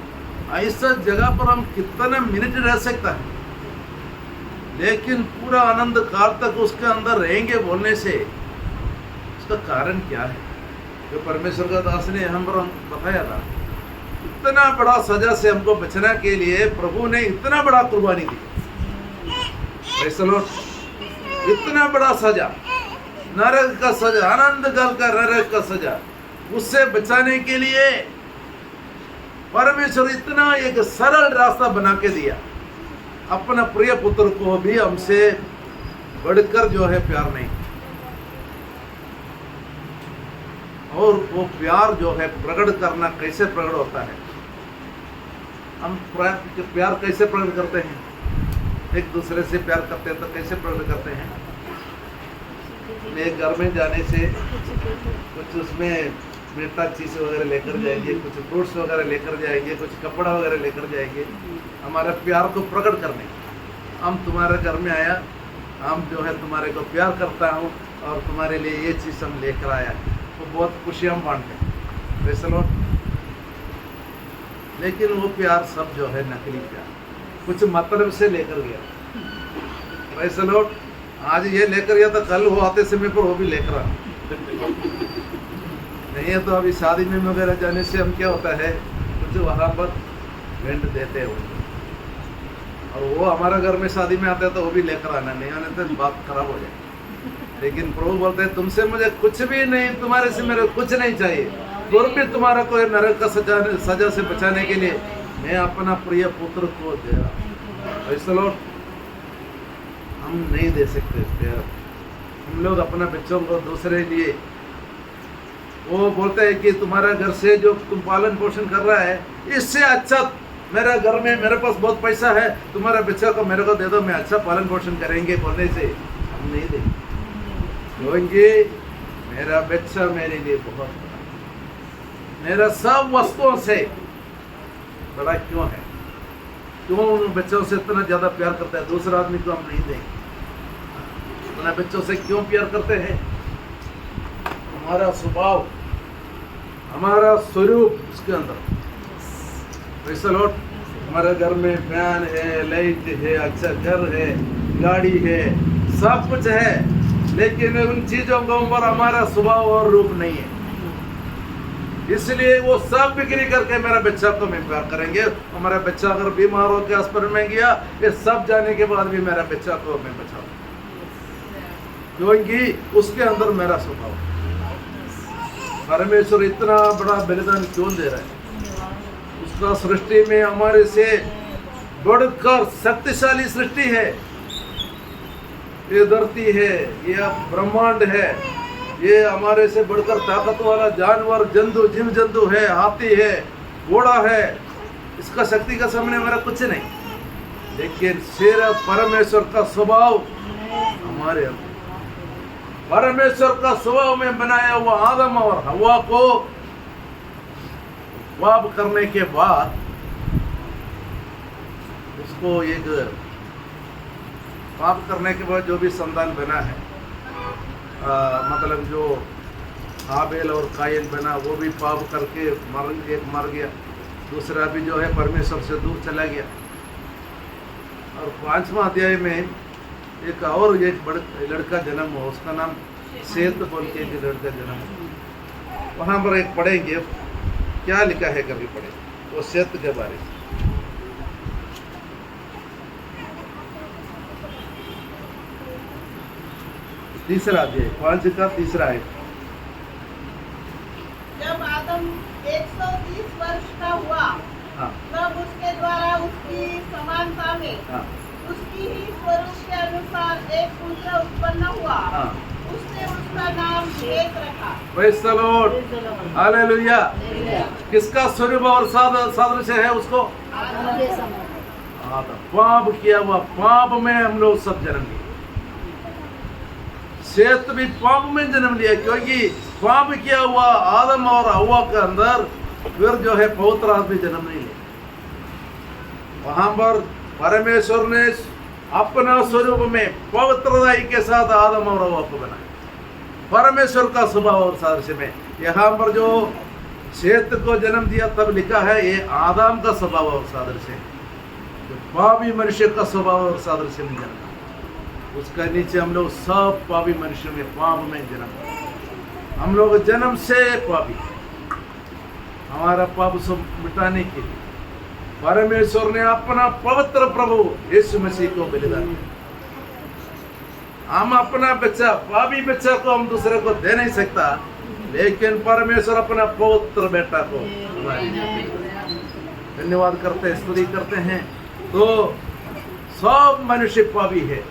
ऐसा जगह पर हम कितना मिनट रह सकता है, लेकिन पूरा आनंद काल तक उसके अंदर रहेंगे बोलने से उसका कारण क्या है? जो परमेश्वर का दास ने हम पर बताया था, इतना बड़ा सजा से हमको बचना के लिए प्रभु ने इतना बड़ा कुर्बानी दी। Praise the Lord. इतना बड़ा सजा, नरक का सजा, आनंद काल का नरक का सजा, उससे बचाने के लिए परमेश्वर इतना एक सरल रास्ता बना के दिया। अपना प्रिय पुत्र को भी हमसे बढ़कर जो है प्यार नहीं, और वो प्यार जो है प्रकट करना कैसे प्रकट होता है? हम प्यार कैसे प्रकट करते हैं? एक दूसरे से प्यार करते हैं तो कैसे प्रकट करते हैं? एक घर में जाने से कुछ उसमें मीठा चीज़ वगैरह लेकर जाएंगे, कुछ फ्रूट्स वगैरह लेकर जाएंगे, कुछ कपड़ा वगैरह लेकर जाएंगे, हमारे प्यार को प्रकट करने। हम तुम्हारे घर में आया, हम जो है तुम्हारे को प्यार करता हूँ और तुम्हारे लिए ये चीज़ हम लेकर आया, तो बहुत खुशी हम बांटते हैं। वैसे लोग, लेकिन वो प्यार सब जो है नकली प्यार, कुछ मतलब से लेकर गया। वैसे लोग आज ये लेकर गया तो कल वो आते समय पर वो भी लेकर आ नहीं है। तो अभी शादी में वगैरह जाने से हम क्या होता है, कुछ वहाँ पर भेंट देते हैं उनको, और वो हमारे घर में शादी में आते हैं तो वो भी लेकर आना, नहीं आने तो बात खराब हो जाए। लेकिन प्रभु बोलते हैं तुमसे मुझे कुछ भी नहीं, तुम्हारे से मेरे कुछ नहीं चाहिए, फिर भी तुम्हारा कोई नरक का सजा से बचाने के लिए मैं अपना प्रिय पुत्र को दे रहा हूँ। ऐसे लोग हम नहीं दे सकते प्यार। हम लोग अपना बच्चों को दूसरे लिए, वो बोलते हैं कि तुम्हारा घर से जो तुम पालन पोषण कर रहा है, इससे अच्छा मेरा घर में मेरे पास बहुत पैसा है, तुम्हारा बच्चा को मेरे को दे दो, मैं अच्छा पालन पोषण करेंगे बोलने से हम नहीं देंगे। क्योंकि मेरा बच्चा मेरे लिए बहुत बड़ा, मेरा सब वस्तुओं से बड़ा क्यों है, क्यों उन बच्चों से इतना ज़्यादा प्यार करता है, दूसरा आदमी को हम नहीं देंगे। अपने बच्चों से क्यों प्यार करते हैं, हमारा स्वभाव, हमारा स्वरूप उसके अंदर। वैसे लोग हमारे घर में फैन है, लाइट है, अच्छा घर है, गाड़ी है, सब कुछ है, लेकिन उन चीज़ों के ऊपर हमारा स्वभाव और रूप नहीं है। इसलिए वो सब बिक्री करके मेरा बच्चा को मैं प्यार करेंगे। हमारा बच्चा अगर बीमार होकर अस्पताल में गया, ये सब जाने के बाद भी मेरा बच्चा को मैं बचाऊँ, क्योंकि उसके अंदर मेरा स्वभाव। परमेश्वर इतना बड़ा बलिदान क्यों दे रहा है, उसका सृष्टि में हमारे से बढ़कर शक्तिशाली सृष्टि है। ये धरती है, ये ब्रह्मांड है, ये हमारे से बढ़कर ताकत वाला जानवर, जंतु, जीव जंतु है, हाथी है, घोड़ा है, इसका शक्ति का सामने हमारा कुछ नहीं। लेकिन सिर्फ परमेश्वर का स्वभाव हमारे अंदर, परमेश्वर का स्वभाव में बनाया हुआ आदम और हवा को पाप करने के बाद उसको एक पाप करने के बाद जो भी संतान बना है, मतलब जो हाबेल और कायल बना, वो भी पाप करके एक मर गया, दूसरा भी जो है परमेश्वर से दूर चला गया। और 5वां अध्याय में एक और एक लड़का जन्म हुआ, उसका नाम सेत बोल के एक लड़का जन्म हुआ। वहाँ पर एक पढ़ेंगे क्या लिखा है, कभी पढ़े वो सेत के बारे में। तीसरा अध्याय 5 का तीसरा है। जब आदम 130 वर्ष का हुआ, हाँ, तब उसके द्वारा उसकी समानता में, हाँ, उसकी ही स्वरूप के अनुसार एक पुत्र उत्पन्न हुआ। हाँ। उसने उसका नाम शेत रखा। Praise the Lord, hallelujah. किसका स्वरूप और सादृश्य है उसको? आदम। पाप किया हुआ, पाप में हम लोग सब जन्म लिए। शेत भी पाप में जन्म लिया, क्योंकि पाप किया हुआ आदम और हव्वा के अंदर फिर जो है पवित्र आदमी जन्म नहीं लिया। वहां पर परमेश्वर ने अपना स्वरूप में पवित्रता के साथ आदम और हव्वा को बनाया, परमेश्वर का स्वभाव और सादृश्य में। यहाँ पर जो शेत को जन्म दिया तब लिखा है ये आदम का स्वभाव और सादृश्य है, जो पापी मनुष्य का स्वभाव और सादृश्य में जन्म, उसका नीचे हम लोग सब पापी मनुष्य में पाप में जन्म। हम लोग जन्म से पापी, हमारा पाप सब मिटाने के लिए परमेश्वर ने अपना पवित्र प्रभु यीशु मसीह को बलिदान दिया। हम अपना बच्चा, पापी बच्चा को हम दूसरे को दे नहीं सकता, लेकिन परमेश्वर अपना पवित्र बेटा को हमारे लिए। धन्यवाद करते हैं, स्तुति करते हैं। तो सब मनुष्य पापी है,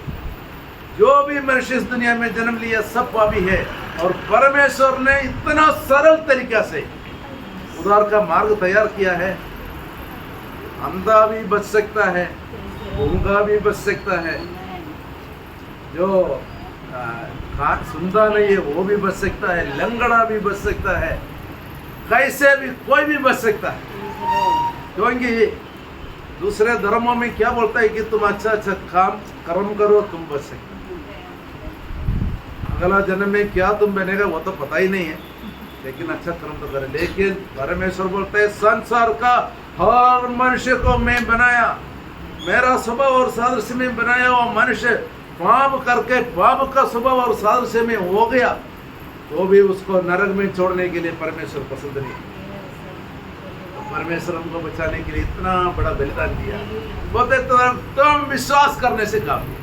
जो भी मनुष्य इस दुनिया में जन्म लिया सब पापी है। और परमेश्वर ने इतना सरल तरीका से उद्धार का मार्ग तैयार किया है। अंधा भी बच सकता है, गूंगा भी बच सकता है, जो सुनता नहीं है वो भी बच सकता है, लंगड़ा भी बच सकता है, कैसे भी कोई भी बच सकता है, क्योंकि दूसरे धर्मों में क्या बोलता है कि तुम अच्छा अच्छा काम कर्म करो तुम बच सकते हो। अगला जन्म में क्या तुम बनेगा वो तो पता ही नहीं है, लेकिन अच्छा कर्म तो करे। लेकिन परमेश्वर बोलते हैं संसार का हर मनुष्य को मैं बनाया, मेरा स्वभाव और सादृश्य में बनाया हुआ मनुष्य पाप करके पाप का स्वभाव और सादृश्य में हो गया तो भी उसको नरक में छोड़ने के लिए परमेश्वर पसंद नहीं। परमेश्वर हमको बचाने के लिए इतना बड़ा बलिदान दिया, बोलते तुम विश्वास करने से काफी।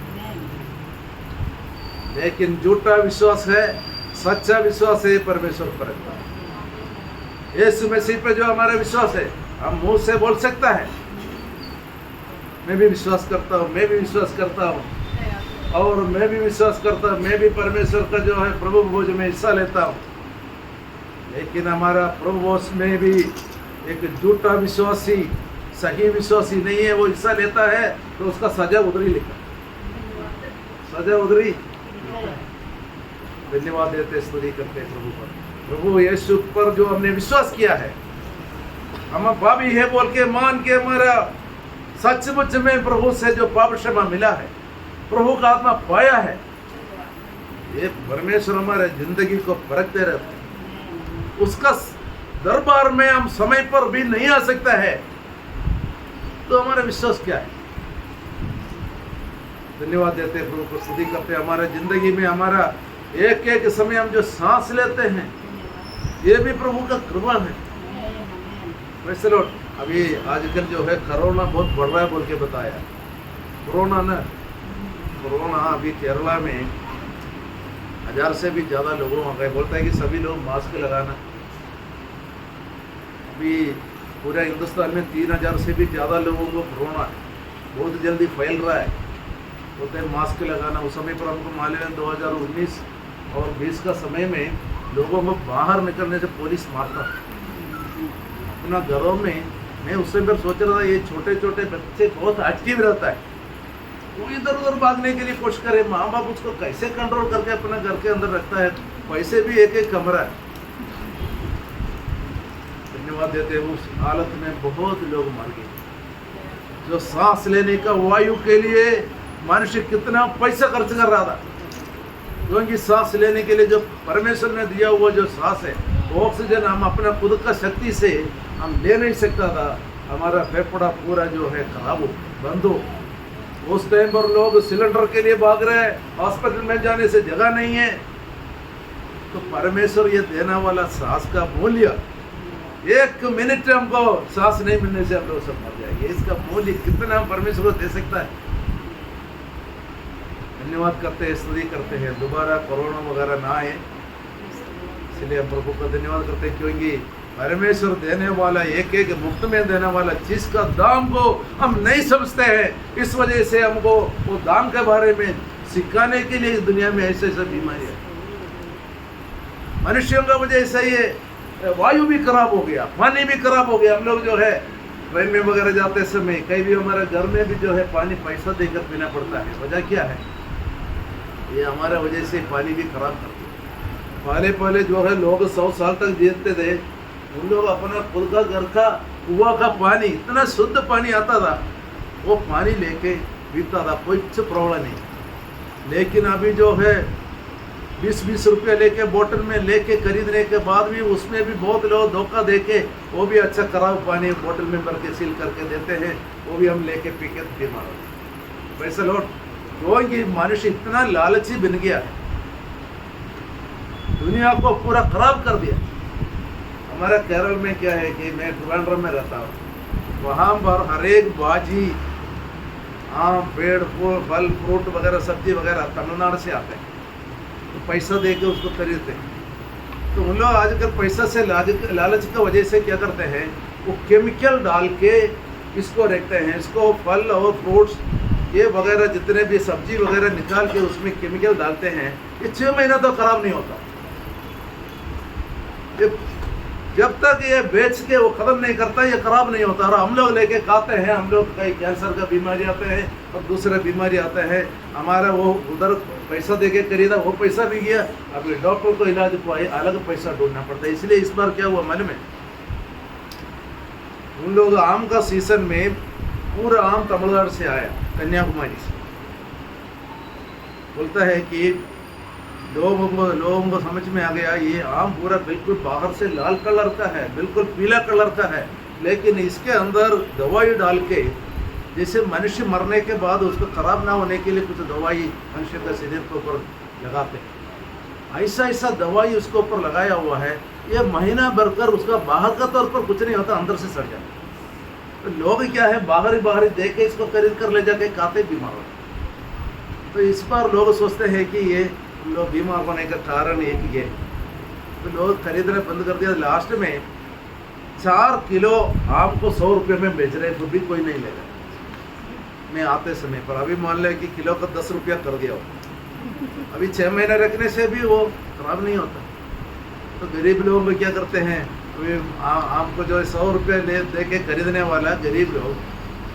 लेकिन झूठा विश्वास है, सच्चा विश्वास है परमेश्वर पर। यीशु मसीह पे जो हमारा विश्वास है, हम मुंह से बोल सकता है मैं भी विश्वास करता हूँ, मैं भी विश्वास करता हूँ, और मैं भी विश्वास करता हूँ, मैं भी परमेश्वर का जो है प्रभु भोज में हिस्सा लेता हूँ। लेकिन हमारा प्रभु भोज में भी एक झूठा विश्वासी, सही विश्वासी नहीं है, वो हिस्सा लेता है तो उसका सजा उधर ही लिखा, सजा उधर ही। धन्यवाद देते, स्तुति करते प्रभु पर, प्रभु यीशु पर जो हमने विश्वास किया है, हम पापी है बोल के मान के हमारा सचमुच में प्रभु से जो पाप क्षमा मिला है, प्रभु का आत्मा पाया है, ये परमेश्वर हमारे जिंदगी को परखते रहते हैं। उसका दरबार में हम समय पर भी नहीं आ सकता है तो हमारा विश्वास क्या है। धन्यवाद देते हैं प्रभु को, स्तुति करते हैं। हमारे जिंदगी में हमारा एक एक समय हम जो सांस लेते हैं ये भी प्रभु का कृपा है। वैसे लोग अभी आजकल जो है कोरोना बहुत बढ़ रहा है बोल के बताया, कोरोना अभी केरला में 1000 से भी ज़्यादा लोगों आ गए। बोलता है कि सभी लोग मास्क लगाना। अभी पूरे हिंदुस्तान में 3000 से भी ज़्यादा लोगों को कोरोना बहुत जल्दी फैल रहा है। बोलते हैं मास्क लगाना। उस समय पर हमको मालूम है 2019 और 20 का समय में लोगों को बाहर निकलने से पुलिस मारता अपना घरों में। मैं उस समय पर सोच रहा था ये छोटे छोटे बच्चे बहुत एक्टिव रहता है, वो इधर उधर भागने के लिए कोशिश करे, माँ बाप उसको कैसे कंट्रोल करके अपना घर के अंदर रखता है। पैसे भी एक एक कमरा है। धन्यवाद देते हैं, उस हालत में बहुत लोग मर गए। जो सांस लेने का वायु के लिए मनुष्य कितना पैसा खर्च कर रहा था, क्योंकि सांस लेने के लिए जो परमेश्वर ने दिया हुआ जो सांस है, ऑक्सीजन हम अपना खुद का शक्ति से हम ले नहीं सकता था। हमारा फेफड़ा पूरा जो है खराब हो, बंद हो। उस टाइम पर लोग सिलेंडर के लिए भाग रहे हैं, हॉस्पिटल में जाने से जगह नहीं है। तो परमेश्वर ये देने वाला सांस का मूल्य, 1 मिनट हमको सांस नहीं मिलने से हम लोग सब मर जाएंगे। इसका मूल्य कितना हम परमेश्वर को दे सकता है। धन्यवाद करते हैं, स्तुति करते हैं, दोबारा कोरोना वगैरह ना आए, इसलिए हम प्रभु का धन्यवाद करते हैं, क्योंकि परमेश्वर देने वाला एक एक मुफ्त में देने वाला चीज का दाम को हम नहीं समझते हैं। इस वजह से हमको वो दाम के बारे में सिखाने के लिए इस दुनिया में ऐसे ऐसे बीमारियां, मनुष्यों का वजह से ये वायु भी खराब हो गया, पानी भी खराब हो गया। हम लोग जो है ट्रेन में वगैरह जाते समय कहीं भी हमारे घर में भी जो है पानी पैसा देकर पीना पड़ता है। वजह क्या है? ये हमारे वजह से पानी भी खराब करते हैं। पहले जो है लोग 100 साल तक जीते थे, उन लोग अपना खुद का घर का कुआं का पानी, इतना शुद्ध पानी आता था, वो पानी लेके पीता था, कोई प्रॉब्लम नहीं। लेकिन अभी जो है 20-20 रुपये लेके बोतल में लेके खरीदने के बाद भी उसमें भी बहुत लोग धोखा देके वो भी अच्छा खराब पानी बोतल में भर के सील करके देते हैं, वो भी हम लेके पी के बीमार होते हैं। वैसे लोग क्योंकि मनुष्य इतना लालची बन गया है, दुनिया को पूरा खराब कर दिया। हमारा केरल में क्या है कि मैं ट्रिवांड्रम में रहता हूँ, वहाँ पर हर एक भाजी, आम, पेड़, फल, फ्रूट वगैरह, सब्जी वगैरह तमिलनाडु से आते हैं, तो पैसा दे के उसको खरीदते हैं। तो उन लोग आजकल पैसा से लालच की वजह से क्या करते हैं, वो केमिकल डाल के इसको रखते हैं। इसको फल और फ्रूट्स ये वगैरह जितने भी सब्जी वगैरह निकाल के उसमें केमिकल डालते हैं। ये 6 महीना तो खराब नहीं होता। ये जब तक ये बेच के वो खत्म नहीं करता ये खराब नहीं होता। और हम लोग लेके खाते हैं, हम लोग कई कैंसर का बीमारी आते हैं और दूसरे बीमारी आते हैं, हमारा वो उधर पैसा दे के खरीदा वो पैसा भी गया, अब डॉक्टर को इलाज को अलग पैसा ढूंढना पड़ता है। इसलिए इस बार क्या हुआ मालूम है, उन लोग आम का सीजन में पूरा आम तमिलनाडु से आया, कन्याकुमारी से। बोलता है कि लोगों को समझ में आ गया ये आम पूरा बिल्कुल बाहर से लाल कलर का है, बिल्कुल पीला कलर का है, लेकिन इसके अंदर दवाई डाल के जैसे मनुष्य मरने के बाद उसको खराब ना होने के लिए कुछ दवाई मनुष्य का शरीर के ऊपर लगाते हैं, ऐसा ऐसा दवाई उसके ऊपर लगाया हुआ है, ये महीना भर कर उसका बाहर का तौर पर कुछ नहीं होता, अंदर से सड़ जाता। तो लोग क्या है बाहर ही देख के इसको खरीद कर ले जाके खाते बीमार होते। तो इस बार लोग सोचते हैं कि ये लोग बीमार होने का कारण एक ये, तो लोग खरीदना बंद कर दिया। लास्ट में 4 किलो आम को 100 रुपये में बेच रहे, तो भी कोई नहीं लेगा। मैं आते समय पर अभी मान लें कि किलो का 10 रुपया कर दिया हो, अभी 6 महीने रखने से भी वो खराब नहीं होता। तो गरीब लोग क्या करते हैं, अभी आम को जो है 100 रुपये दे के खरीदने वाला गरीब लोग,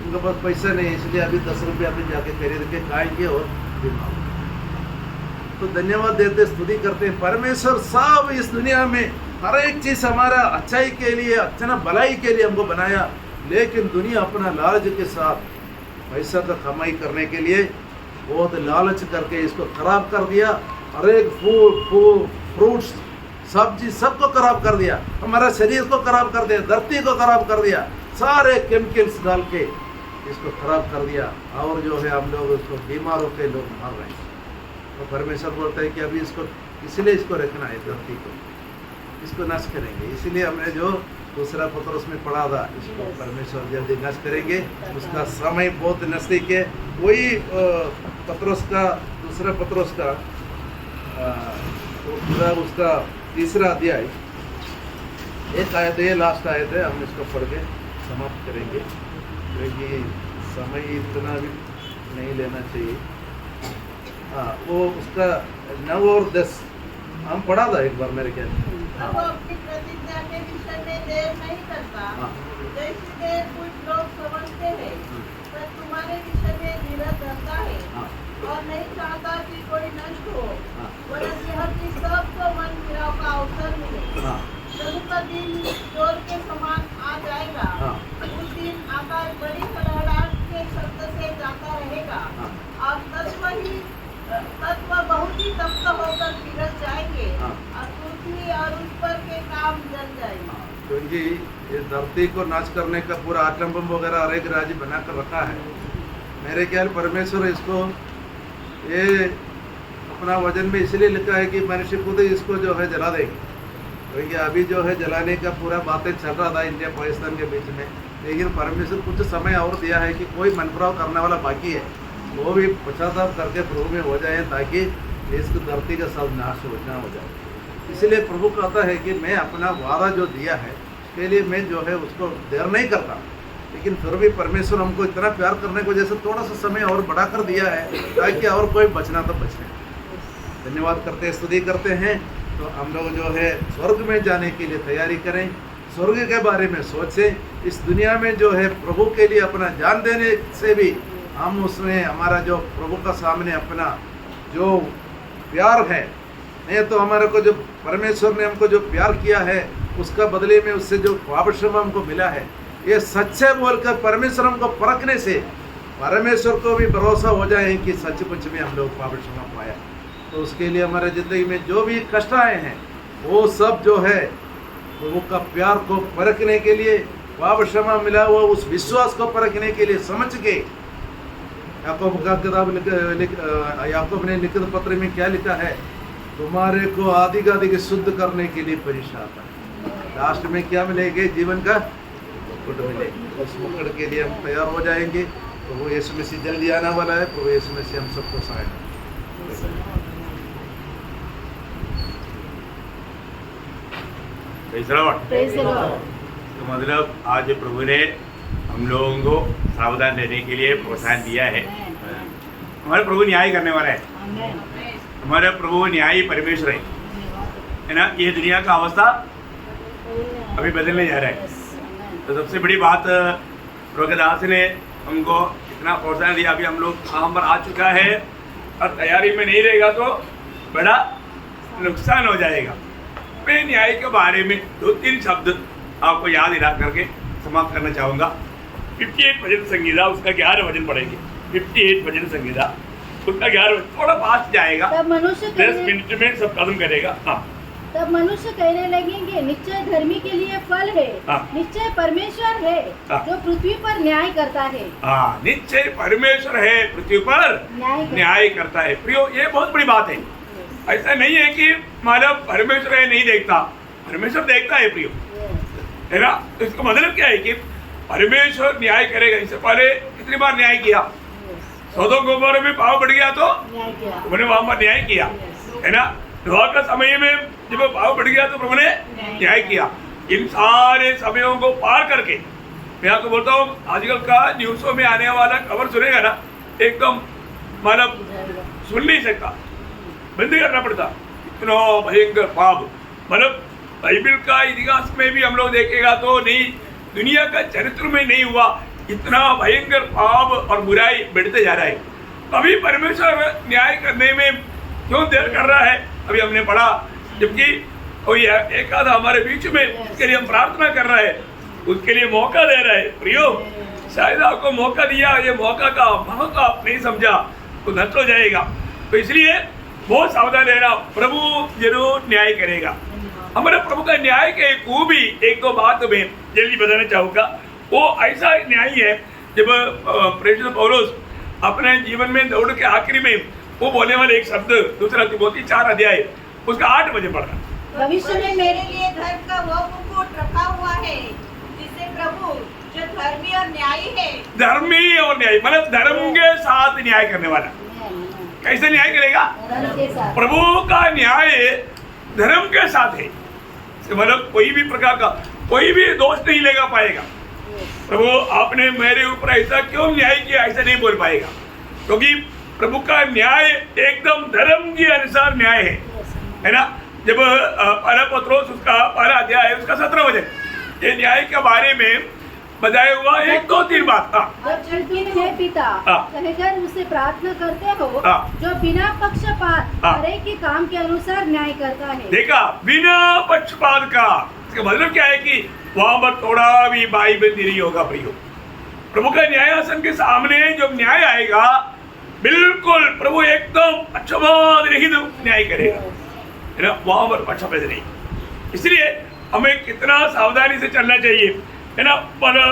उनके पास पैसा नहीं, इसलिए अभी 10 रुपया में जाके खरीद के खाएंगे और बीमार। तो धन्यवाद देते, स्तुति करते हैं। परमेश्वर सब इस दुनिया में हर एक चीज़ हमारा अच्छाई के लिए, अच्छा भलाई के लिए हमको बनाया, लेकिन दुनिया अपना लालच के साथ पैसा का कमाई करने के लिए बहुत लालच करके इसको खराब कर दिया। हर एक फ्रूट्स सब्जी सबको खराब कर दिया, हमारा शरीर को खराब कर दिया, धरती को खराब कर दिया, सारे केमिकल्स डाल के इसको खराब कर दिया। और जो है हम लोग उसको बीमार होकर लोग मर रहे हैं। तो परमेश्वर बोलता है कि अभी इसको इसलिए इसको रखना है, धरती को इसको नष्ट करेंगे। इसीलिए हमने जो दूसरा पत्रोस में पढ़ा था, इसको परमेश्वर जल्दी नष्ट करेंगे, उसका समय बहुत नज़दीक है। वही पत्रोस का दूसरा पत्रोस का पूरा उसका 3रा अध्याय, एक आयत है, लास्ट आयत है, हम इसको पढ़ के समाप्त करेंगे क्योंकि समय इतना भी नहीं लेना चाहिए। हाँ, वो उसका 9 और 10 हम पढ़ा था एक बार मेरे ख्याल में। वो अपनी प्रतिज्ञा के विषय में देर नहीं करता, जैसे देर कुछ लोग समझते हैं, पर तुम्हारे विषय में धीरज रखता है और नहीं चाहता कि कोई नष्ट हो, वरन यह कि सबको मन फिराव का अवसर मिले। प्रभु का दिन जोर के समान आ जाएगा, उस दिन आकाश बड़ी खड़खड़ाहट के शब्द से जाता रहेगा और तत्व बहुत ही तप्त होकर पिघल जाएंगे और पृथ्वी और उस पर के काम जल जाएंगे। क्योंकि ये धरती को नाश करने का पूरा आटम बम वगैरह हर एक राज्य बनाकर रखा है। मेरे ख्याल परमेश्वर इसको ये अपना वजन में इसलिए लिखा है कि मनुष्य खुद इसको जो है जला देंगे। क्योंकि अभी जो है जलाने का पूरा बातें चल रहा था इंडिया पाकिस्तान के बीच में, लेकिन परमेश्वर कुछ समय और दिया है कि कोई मनफराव करने वाला बाकी है, वो भी पश्चाताप करके प्रभु में हो जाए ताकि इस धरती का सब नाश हो जाए। इसलिए प्रभु कहता है कि मैं अपना वादा जो दिया है उसके लिए मैं जो है उसको देर नहीं करता, लेकिन फिर भी परमेश्वर हमको इतना प्यार करने को जैसे थोड़ा सा समय और बढ़ा कर दिया है ताकि और कोई बचना तो बचे। धन्यवाद करते हैं, स्तुति करते हैं। तो हम लोग जो है स्वर्ग में जाने के लिए तैयारी करें, स्वर्ग के बारे में सोचें। इस दुनिया में जो है प्रभु के लिए अपना जान देने से भी हम उसमें हमारा जो प्रभु का सामने अपना जो प्यार है, नहीं तो हमारे को जो परमेश्वर ने हमको जो प्यार किया है उसका बदले में उससे जो पाप क्षमा हमको मिला है, ये सच्चे बोलकर परमेश्वर हमको परखने से परमेश्वर को भी भरोसा हो जाए कि सचमुच में हम लोग पाप क्षमा पाया। तो उसके लिए हमारे ज़िंदगी में जो भी कष्ट आए हैं वो सब जो है प्रभु का प्यार को परखने के लिए, पाप क्षमा मिला हुआ उस विश्वास को परखने के लिए समझ के याकूब का किताब याकूब ने लिखित पत्र में क्या लिखा है, तुम्हारे को आदि शुद्ध करने के लिए परीक्षा आता है। लास्ट में क्या मिलेंगे, जीवन का मुकुट मिलेगा। उस मुकुट के लिए हम तैयार हो जाएंगे। प्रभु यीशु मसीह जल्दी आने वाला है। प्रभु यीशु मसीह हम सबको सहायता। तो मतलब आज प्रभु ने हम लोगों को सावधान रहने के लिए प्रोत्साहन दिया है। हमारे प्रभु न्याय करने वाला है, हमारे प्रभु न्यायी परमेश्वर है ना। ये दुनिया का अवस्था अभी बदलने जा रहा है। Yes, amen. तो सबसे बड़ी बात रोगदास ने हमको इतना प्रोत्साहन दिया। अभी हम लोग वहाँ पर आ चुका है और तैयारी में नहीं रहेगा तो बड़ा नुकसान हो जाएगा। मैं न्याय के बारे में 2-3 शब्द आपको याद दिला करके समाप्त करना चाहूँगा। 58 भजन संगीता, उसका 11 भजन पढ़ेंगे। 58 भजन संगीता, उसका 11 थोड़ा फास्ट जाएगा, तब मनुष्य 10 मिनट में सब खत्म करेगा। हाँ, तब मनुष्य कहने लगेंगे, निश्चय धर्मी के लिए फल है, हाँ। निश्चय परमेश्वर है हाँ। जो पृथ्वी पर न्याय करता है। हाँ, निश्चय परमेश्वर है पृथ्वी पर न्याय करता है। प्रियो, ये बहुत बड़ी बात है। ऐसा नहीं है कि मानव परमेश्वर है नहीं देखता, परमेश्वर देखता है प्रियो, है ना। तो इसका मतलब क्या है कि परमेश्वर न्याय करेगा। इससे पहले कितनी बार न्याय किया? सौदोम गोमोरा में पाप बढ़ गया तो प्रभु ने वहां पर न्याय किया, है ना। नोह का समय में जब पाप बढ़ गया तो प्रभु ने न्याय किया। इन सारे समयों को पार करके मैं आपको बोलता हूँ, आजकल का न्यूज़ों में आने वाला खबर सुनेगा ना, एकदम मानव सुन नहीं सकता, बंद करना पड़ता। इतना भयंकर पाप, मतलब बाइबल का इतिहास में भी हम लोग देखेगा तो नहीं, दुनिया का चरित्र में नहीं हुआ इतना भयंकर पाप और बुराई बढ़ते जा रहा है। अभी परमेश्वर न्याय करने में क्यों देर कर रहा है? अभी हमने पढ़ा, जबकि कोई एक आधा हमारे बीच में, उसके लिए हम प्रार्थना कर रहे हैं, उसके लिए मौका दे रहे हैं। प्रियो, शायद आपको मौका दिया, ये मौका का महत्व आप नहीं समझा तो नष्ट हो जाएगा। तो इसलिए बहुत सावधान रहना, प्रभु जरूर न्याय करेगा। हमारे प्रभु का न्याय के खूबी 1-2 बात में जल्दी बताना चाहूँगा। वो ऐसा न्याय है, जब प्रेरित पौलुस अपने जीवन में दौड़ के आखिरी में वो बोलने वाले एक शब्द, 2 तिमोथी 4 अध्याय उसका 8 बजे पढ़ना। भविष्य में मेरे लिए धर्म का वो मुकुट रखा हुआ है जिसे प्रभु जो धर्मी और न्यायी है, धर्मी और न्यायी मतलब धर्म के साथ न्याय करने वाला। कैसे न्याय करेगा? प्रभु का न्याय धर्म के साथ है, मतलब कोई भी प्रकार का कोई भी दोष नहीं लेगा पाएगा। प्रभु आपने मेरे ऊपर ऐसा क्यों न्याय किया, ऐसा नहीं बोल पाएगा, क्योंकि प्रभु का न्याय एकदम धर्म के अनुसार न्याय है ना। जब पहला पत्रोस उसका 1 अध्याय उसका 17 वचन, ये न्याय के बारे में बताया हुआ 1-2-3 बात। जब पिता कहकर उसे प्रार्थना करते हो, जो बिना पक्षपात हर एक के काम के अनुसार न्याय करता है। देखा, बिना पक्षपात का, इसका मतलब क्या है कि वहां पर थोड़ा भी बाई बंदी नहीं होगा। प्रियो, प्रभु का न्यायासन के सामने जब न्याय आएगा, बिल्कुल प्रभु एकदम पक्षपात रहित न्याय करेगा, है ना। वहां पर पक्षपात नहीं। इसलिए हमें कितना सावधानी से चलना चाहिए, है ना।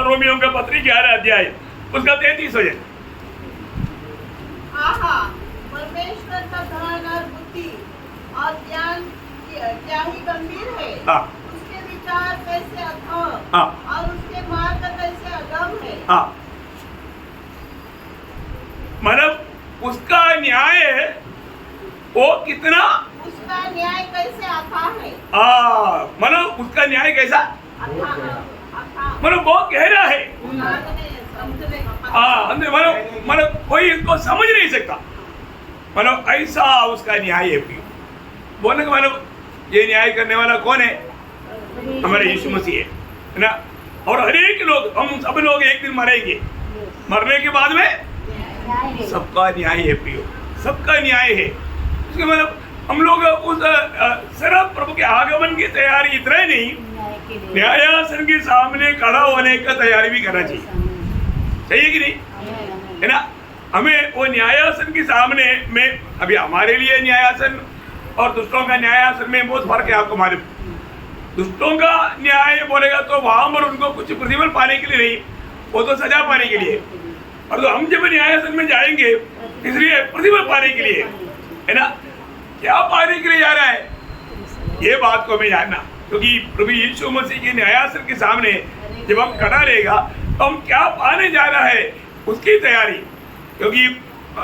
रोमियों का पत्री 11 अध्याय उसका 33 वचन। परमेश्वर का धन और बुद्धि और ज्ञान क्या ही गंभीर है, उसके विचार कैसे अथाह और उसके मार्ग कैसे अगम है। मतलब उसका न्याय वो कितना, उसका न्याय कैसे अथाह है। मतलब उसका न्याय कैसा, मतलब बहुत गहरा है। मतलब कोई इसको समझ नहीं सकता, मतलब ऐसा उसका न्याय है। बोलने का मतलब ये न्याय करने वाला कौन है? हमारे यीशु मसीह है ना। और हर एक लोग, हम सब लोग एक दिन मरेंगे, मरने के बाद में सबका न्याय है प्रियो, सबका न्याय है। इसके मतलब हम लोग उस सिर्फ प्रभु के आगमन की तैयारी इतना ही नहीं, न्यायासन के सामने खड़ा होने का तैयारी भी करना चाहिए कि नहीं, है ना। हमें वो न्यायासन के सामने में, अभी हमारे लिए न्यायासन और दुष्टों का न्यायासन में बहुत फर्क है, आपको मालूम। दुष्टों का न्याय बोलेगा तो वहां पर उनको कुछ प्रतिफल पाने के लिए नहीं, वो तो सजा पाने के लिए। और तो हम जब न्यायासन में जाएंगे इसलिए प्रतिफल पाने के लिए, है ना। क्या पाने के लिए जा रहा है, ये बात को हमें जानना, क्योंकि प्रभु यीशु मसीह के न्यायासन के सामने जब हम खड़ा रहेगा तो हम क्या पाने जा रहा है उसकी तैयारी। क्योंकि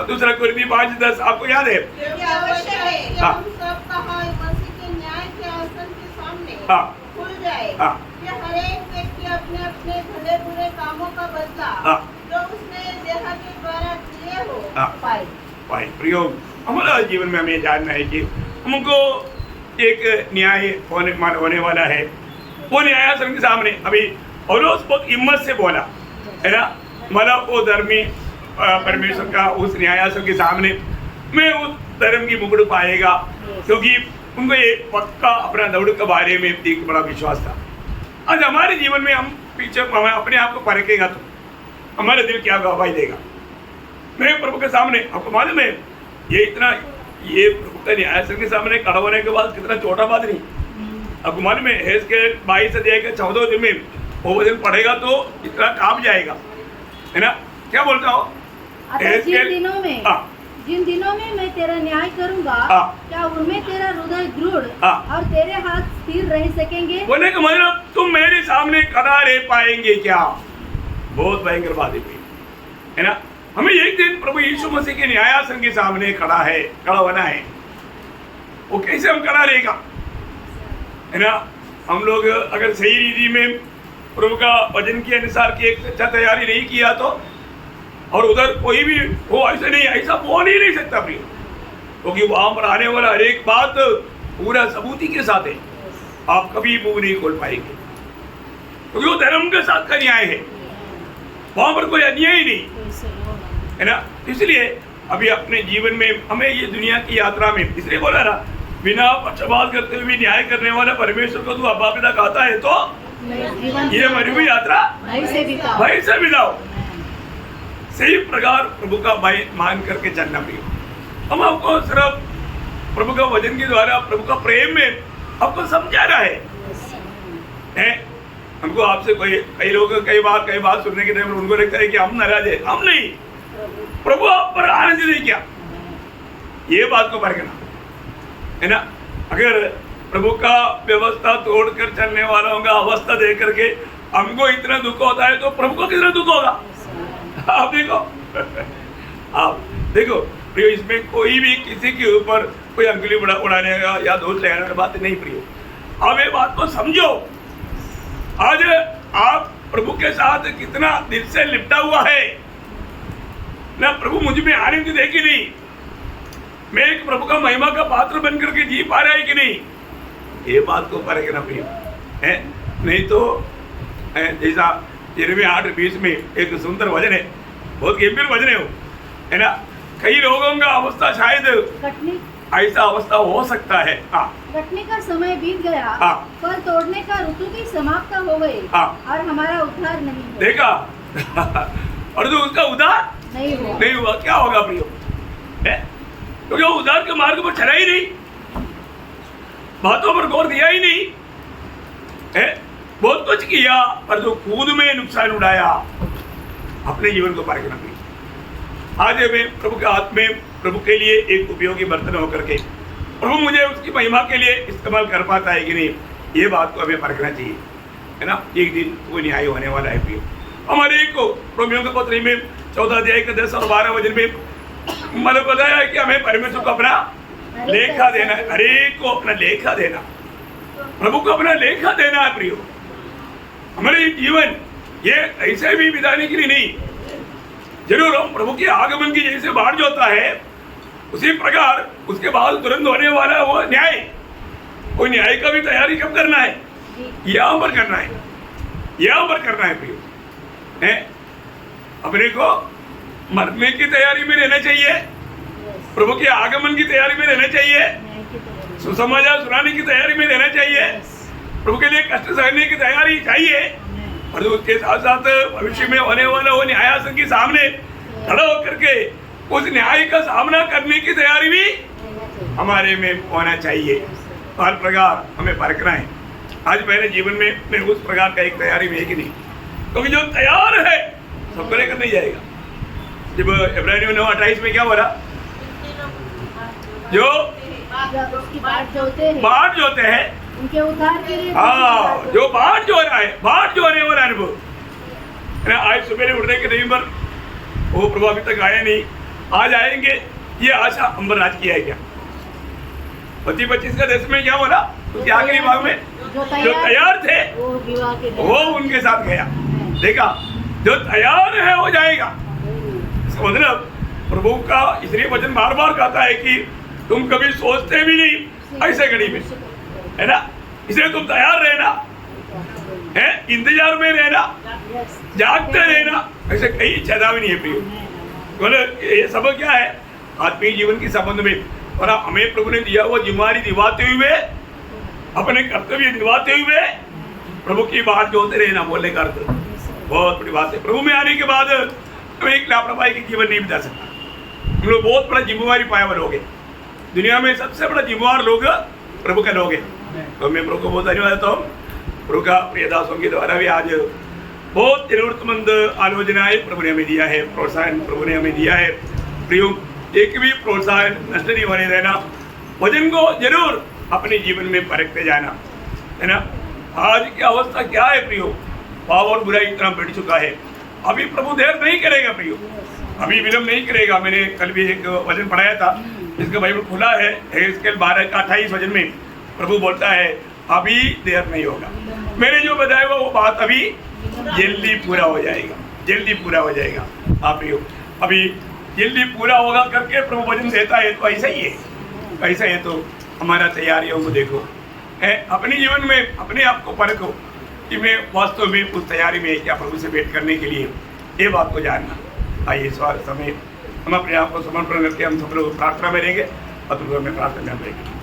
2 कुरिन्थी 5:10 आपको याद है, खुल जाए कि हर एक व्यक्ति अपने अपने भले बुरे कामों का बदला जो उसने देह के द्वारा किए हो पाए। प्रयोग हमारा जीवन में हमें जानना है कि हमको एक न्याय होने वाला है, वो न्यायासन के सामने अभी पौलुस बहुत हिम्मत से बोला है ना, मतलब वो धर्मी परमेश्वर का उस न्यायासन के सामने मैं उस धर्म की मुकुट पाएगा, क्योंकि उनको एक पक्का अपना दौड़ के बारे में एक बड़ा विश्वास था। आज हमारे जीवन में हम पीछे अपने आप को परखेगा तो हमारा दिल क्या गवाही देगा। मैं प्रभु के सामने, आपको मालूम है ये प्रभु का न्यायासन के सामने खड़ा होने के बाद कितना छोटा बात नहीं। आपको मालूम है हेजकेल 22 अध्याय के 14 दिन में वो वचन पढ़ेगा तो इतना कांप जाएगा, है ना। क्या बोलता हो? जिन दिनों में मैं तेरा न्याय करूंगा, क्या उनमें तेरा हृदय दृढ़ और तेरे हाथ स्थिर रह सकेंगे? बोलने का मतलब तुम मेरे सामने खड़ा रह पाएंगे क्या? बहुत भयंकर बात है ना। हमें एक दिन प्रभु यीशु मसीह के न्यायासन के सामने खड़ा होना है। वो कैसे हम खड़ा रहेगा, है ना। हम लोग अगर सही रीति में प्रभु का वचन के अनुसार की एक अच्छा तैयारी नहीं किया तो, और उधर कोई भी वो ऐसा बोल ही नहीं सकता प्रिय, क्योंकि वहां पर आने वाला हर एक बात पूरा सबूती के साथ है। आप कभी मुंह नहीं खोल पाएंगे, क्योंकि वो धर्म के साथ का न्याय है, वहां पर कोई अन्याय ही नहीं, है ना। इसलिए अभी अपने जीवन में हमें ये दुनिया की यात्रा में, इसलिए बोला ना, बिना पक्षपात करते हुए न्याय करने वाला परमेश्वर को तू अब्बा पिता कहता है तो ये मरी हुई यात्रा भय से बिताओ। सही प्रकार प्रभु का भय मान करके चलना प्रिय। हम आपको सिर्फ प्रभु का वचन के द्वारा प्रभु का प्रेम में आपको समझाना है। हमको आपसे कई लोग कई बात सुनने के टाइम उनको लगता है कि हम नाराज है। हम नहीं, प्रभु आप पर आनंद नहीं क्या, ये बात को परखना, है ना। अगर प्रभु का व्यवस्था तोड़कर चलने वालों का अवस्था देख करके हमको इतना दुख होता है तो प्रभु को कितना दुख होगा। आप देखो प्रियो, इसमें कोई भी किसी के ऊपर कोई अंगुली उड़ाने का या दोष लगाने की बात नहीं प्रियो। आप ये बात को समझो, आज आप प्रभु के साथ कितना दिल से लिपटा हुआ है ना। प्रभु मुझ में आनंद देखी नहीं, मैं एक प्रभु का महिमा का पात्र बन करके जी पा रहा है कि नहीं, ये बात को परखना प्रियो है। नहीं तो जैसा यिर्मयाह 8:20 में एक सुंदर वचन है, बहुत गंभीर वचन है वो, है ना। कई लोगों का अवस्था शायद ऐसा अवस्था हो सकता है। कटने का समय बीत गया, पर तोड़ने का ऋतु भी समाप्त हो गई और हमारा उद्धार नहीं हुआ। देखा और तो उसका उद्धार नहीं हुआ। क्या होगा प्रियो, क्योंकि वो उद्धार के मार्ग पर चला ही नहीं, बातों पर गौर दिया ही नहीं है। बहुत कुछ किया पर जो खुद में नुकसान उड़ाया, अपने जीवन को पार करना। आज मैं प्रभु के हाथ में प्रभु के लिए एक उपयोगी बर्तन होकर के प्रभु मुझे उसकी महिमा के लिए इस्तेमाल कर पाता है कि नहीं, ये बात को हमें परखना चाहिए, है ना। एक दिन वो न्याय होने वाला है प्रिय। हमारे को रोमियों के पत्र में 14 अध्याय के 10 और 12 वचन में मतलब बताया है कि हमें परमेश्वर को अपना लेखा देना है, हर एक को अपना लेखा देना, प्रभु को अपना लेखा देना है प्रियो। हमारे जीवन ये ऐसे भी बिताने के लिए नहीं, जरूर हम प्रभु के आगमन की जैसे बाढ़ जो होता है उसी प्रकार उसके बाद तुरंत होने वाला वो न्याय, वो न्याय का भी तैयारी कब करना है, यहाँ पर करना है, यहाँ पर करना है प्रियो है। अपने को मरने की तैयारी में रहना चाहिए, प्रभु के आगमन की तैयारी में रहना चाहिए, सुसमाचार सुनाने की तैयारी में रहना चाहिए, प्रभु के लिए कष्ट सहने की तैयारी चाहिए, और उसके साथ साथ भविष्य में होने वाला वो न्यायासन के सामने खड़ा होकर के उस न्याय का सामना करने की तैयारी भी हमारे में होना चाहिए। हर प्रकार हमें परखना है। आज मेरे जीवन में मैं उस प्रकार का एक तैयारी में है कि नहीं, क्योंकि जो तैयार है सबको लेकर नहीं जाएगा। जब इब्रानियों 9:28 में क्या बोला, जो बाढ़ जोते हैं उनके उद्धार के लिए, हाँ, जो बाढ़ जो रहा है, बाढ़ जो होने वाला अनुभव। आज सुबह उठने के टाइम पर वो प्रभु अभी तक आया नहीं, आज आएंगे, ये आशा अंबरनाथ की है क्या। 25 का 10 में क्या बोला, उसके आखिरी भाग में जो तैयार थे वो उनके साथ गया। देखा, जो तैयार है वो जाएगा। मतलब प्रभु का इसलिए वचन बार बार कहता है कि तुम कभी सोचते भी नहीं ऐसे घड़ी में, है ना। इसलिए तुम तैयार रहना, है इंतजार में रहना, जागते रहना, ऐसे कई चेतावनी है प्रियो। बोले ये सब क्या है आत्मीय जीवन के संबंध में, और हमें प्रभु ने दिया हुआ जिम्मेदारी निभाते हुए, अपने कर्तव्य निभाते हुए प्रभु की बात जोते रहना, बोलने का अर्थ बहुत बड़ी बात है। प्रभु में आने के बाद हमें एक लापरवाही के जीवन नहीं बिता सकता। हम लोग बहुत बड़ा जिम्मेवारी पाए हुए लोग हैं, दुनिया में सबसे बड़ा जिम्मेवार लोग प्रभु के लोग हैं। तो मैं प्रभु को बहुत धन्यवाद देता हूँ। प्रभु का प्रियदासों के द्वारा भी आज बहुत जरूरतमंद आलोचनाएं प्रभु ने हमें दिया है, प्रोत्साहन प्रभु ने हमें दिया है। प्रियो एक भी प्रोत्साहन नष्ट नहीं होने देना, वचन को जरूर अपने जीवन में परखते जाना, है ना। आज की अवस्था क्या है प्रियो, पाप और बुराई इतना बढ़ चुका है। अभी प्रभु देर नहीं करेगा प्रियो, अभी विलम्ब नहीं करेगा। मैंने कल भी एक वचन पढ़ाया था, इसका बाइबल खुला है, इसके 12:28 वचन में प्रभु बोलता है अभी देर नहीं होगा। मैंने जो बताया वो बात अभी जल्दी पूरा हो जाएगा, जल्दी पूरा हो जाएगा। आप अभी जल्दी पूरा होगा करके प्रभु वचन देता है, तो ऐसा ही है, ऐसा है। तो हमारा तैयारियों को देखो, अपने जीवन में अपने आप को परखो कि मैं वास्तव में उस तैयारी में क्या प्रभु से भेंट करने के लिए, ये बात को जानना। आइए इस समय हम अपने आप को समर्पण करके हम सब लोग प्रार्थना में रहेंगे और प्रभु में प्रार्थना में रहेंगे।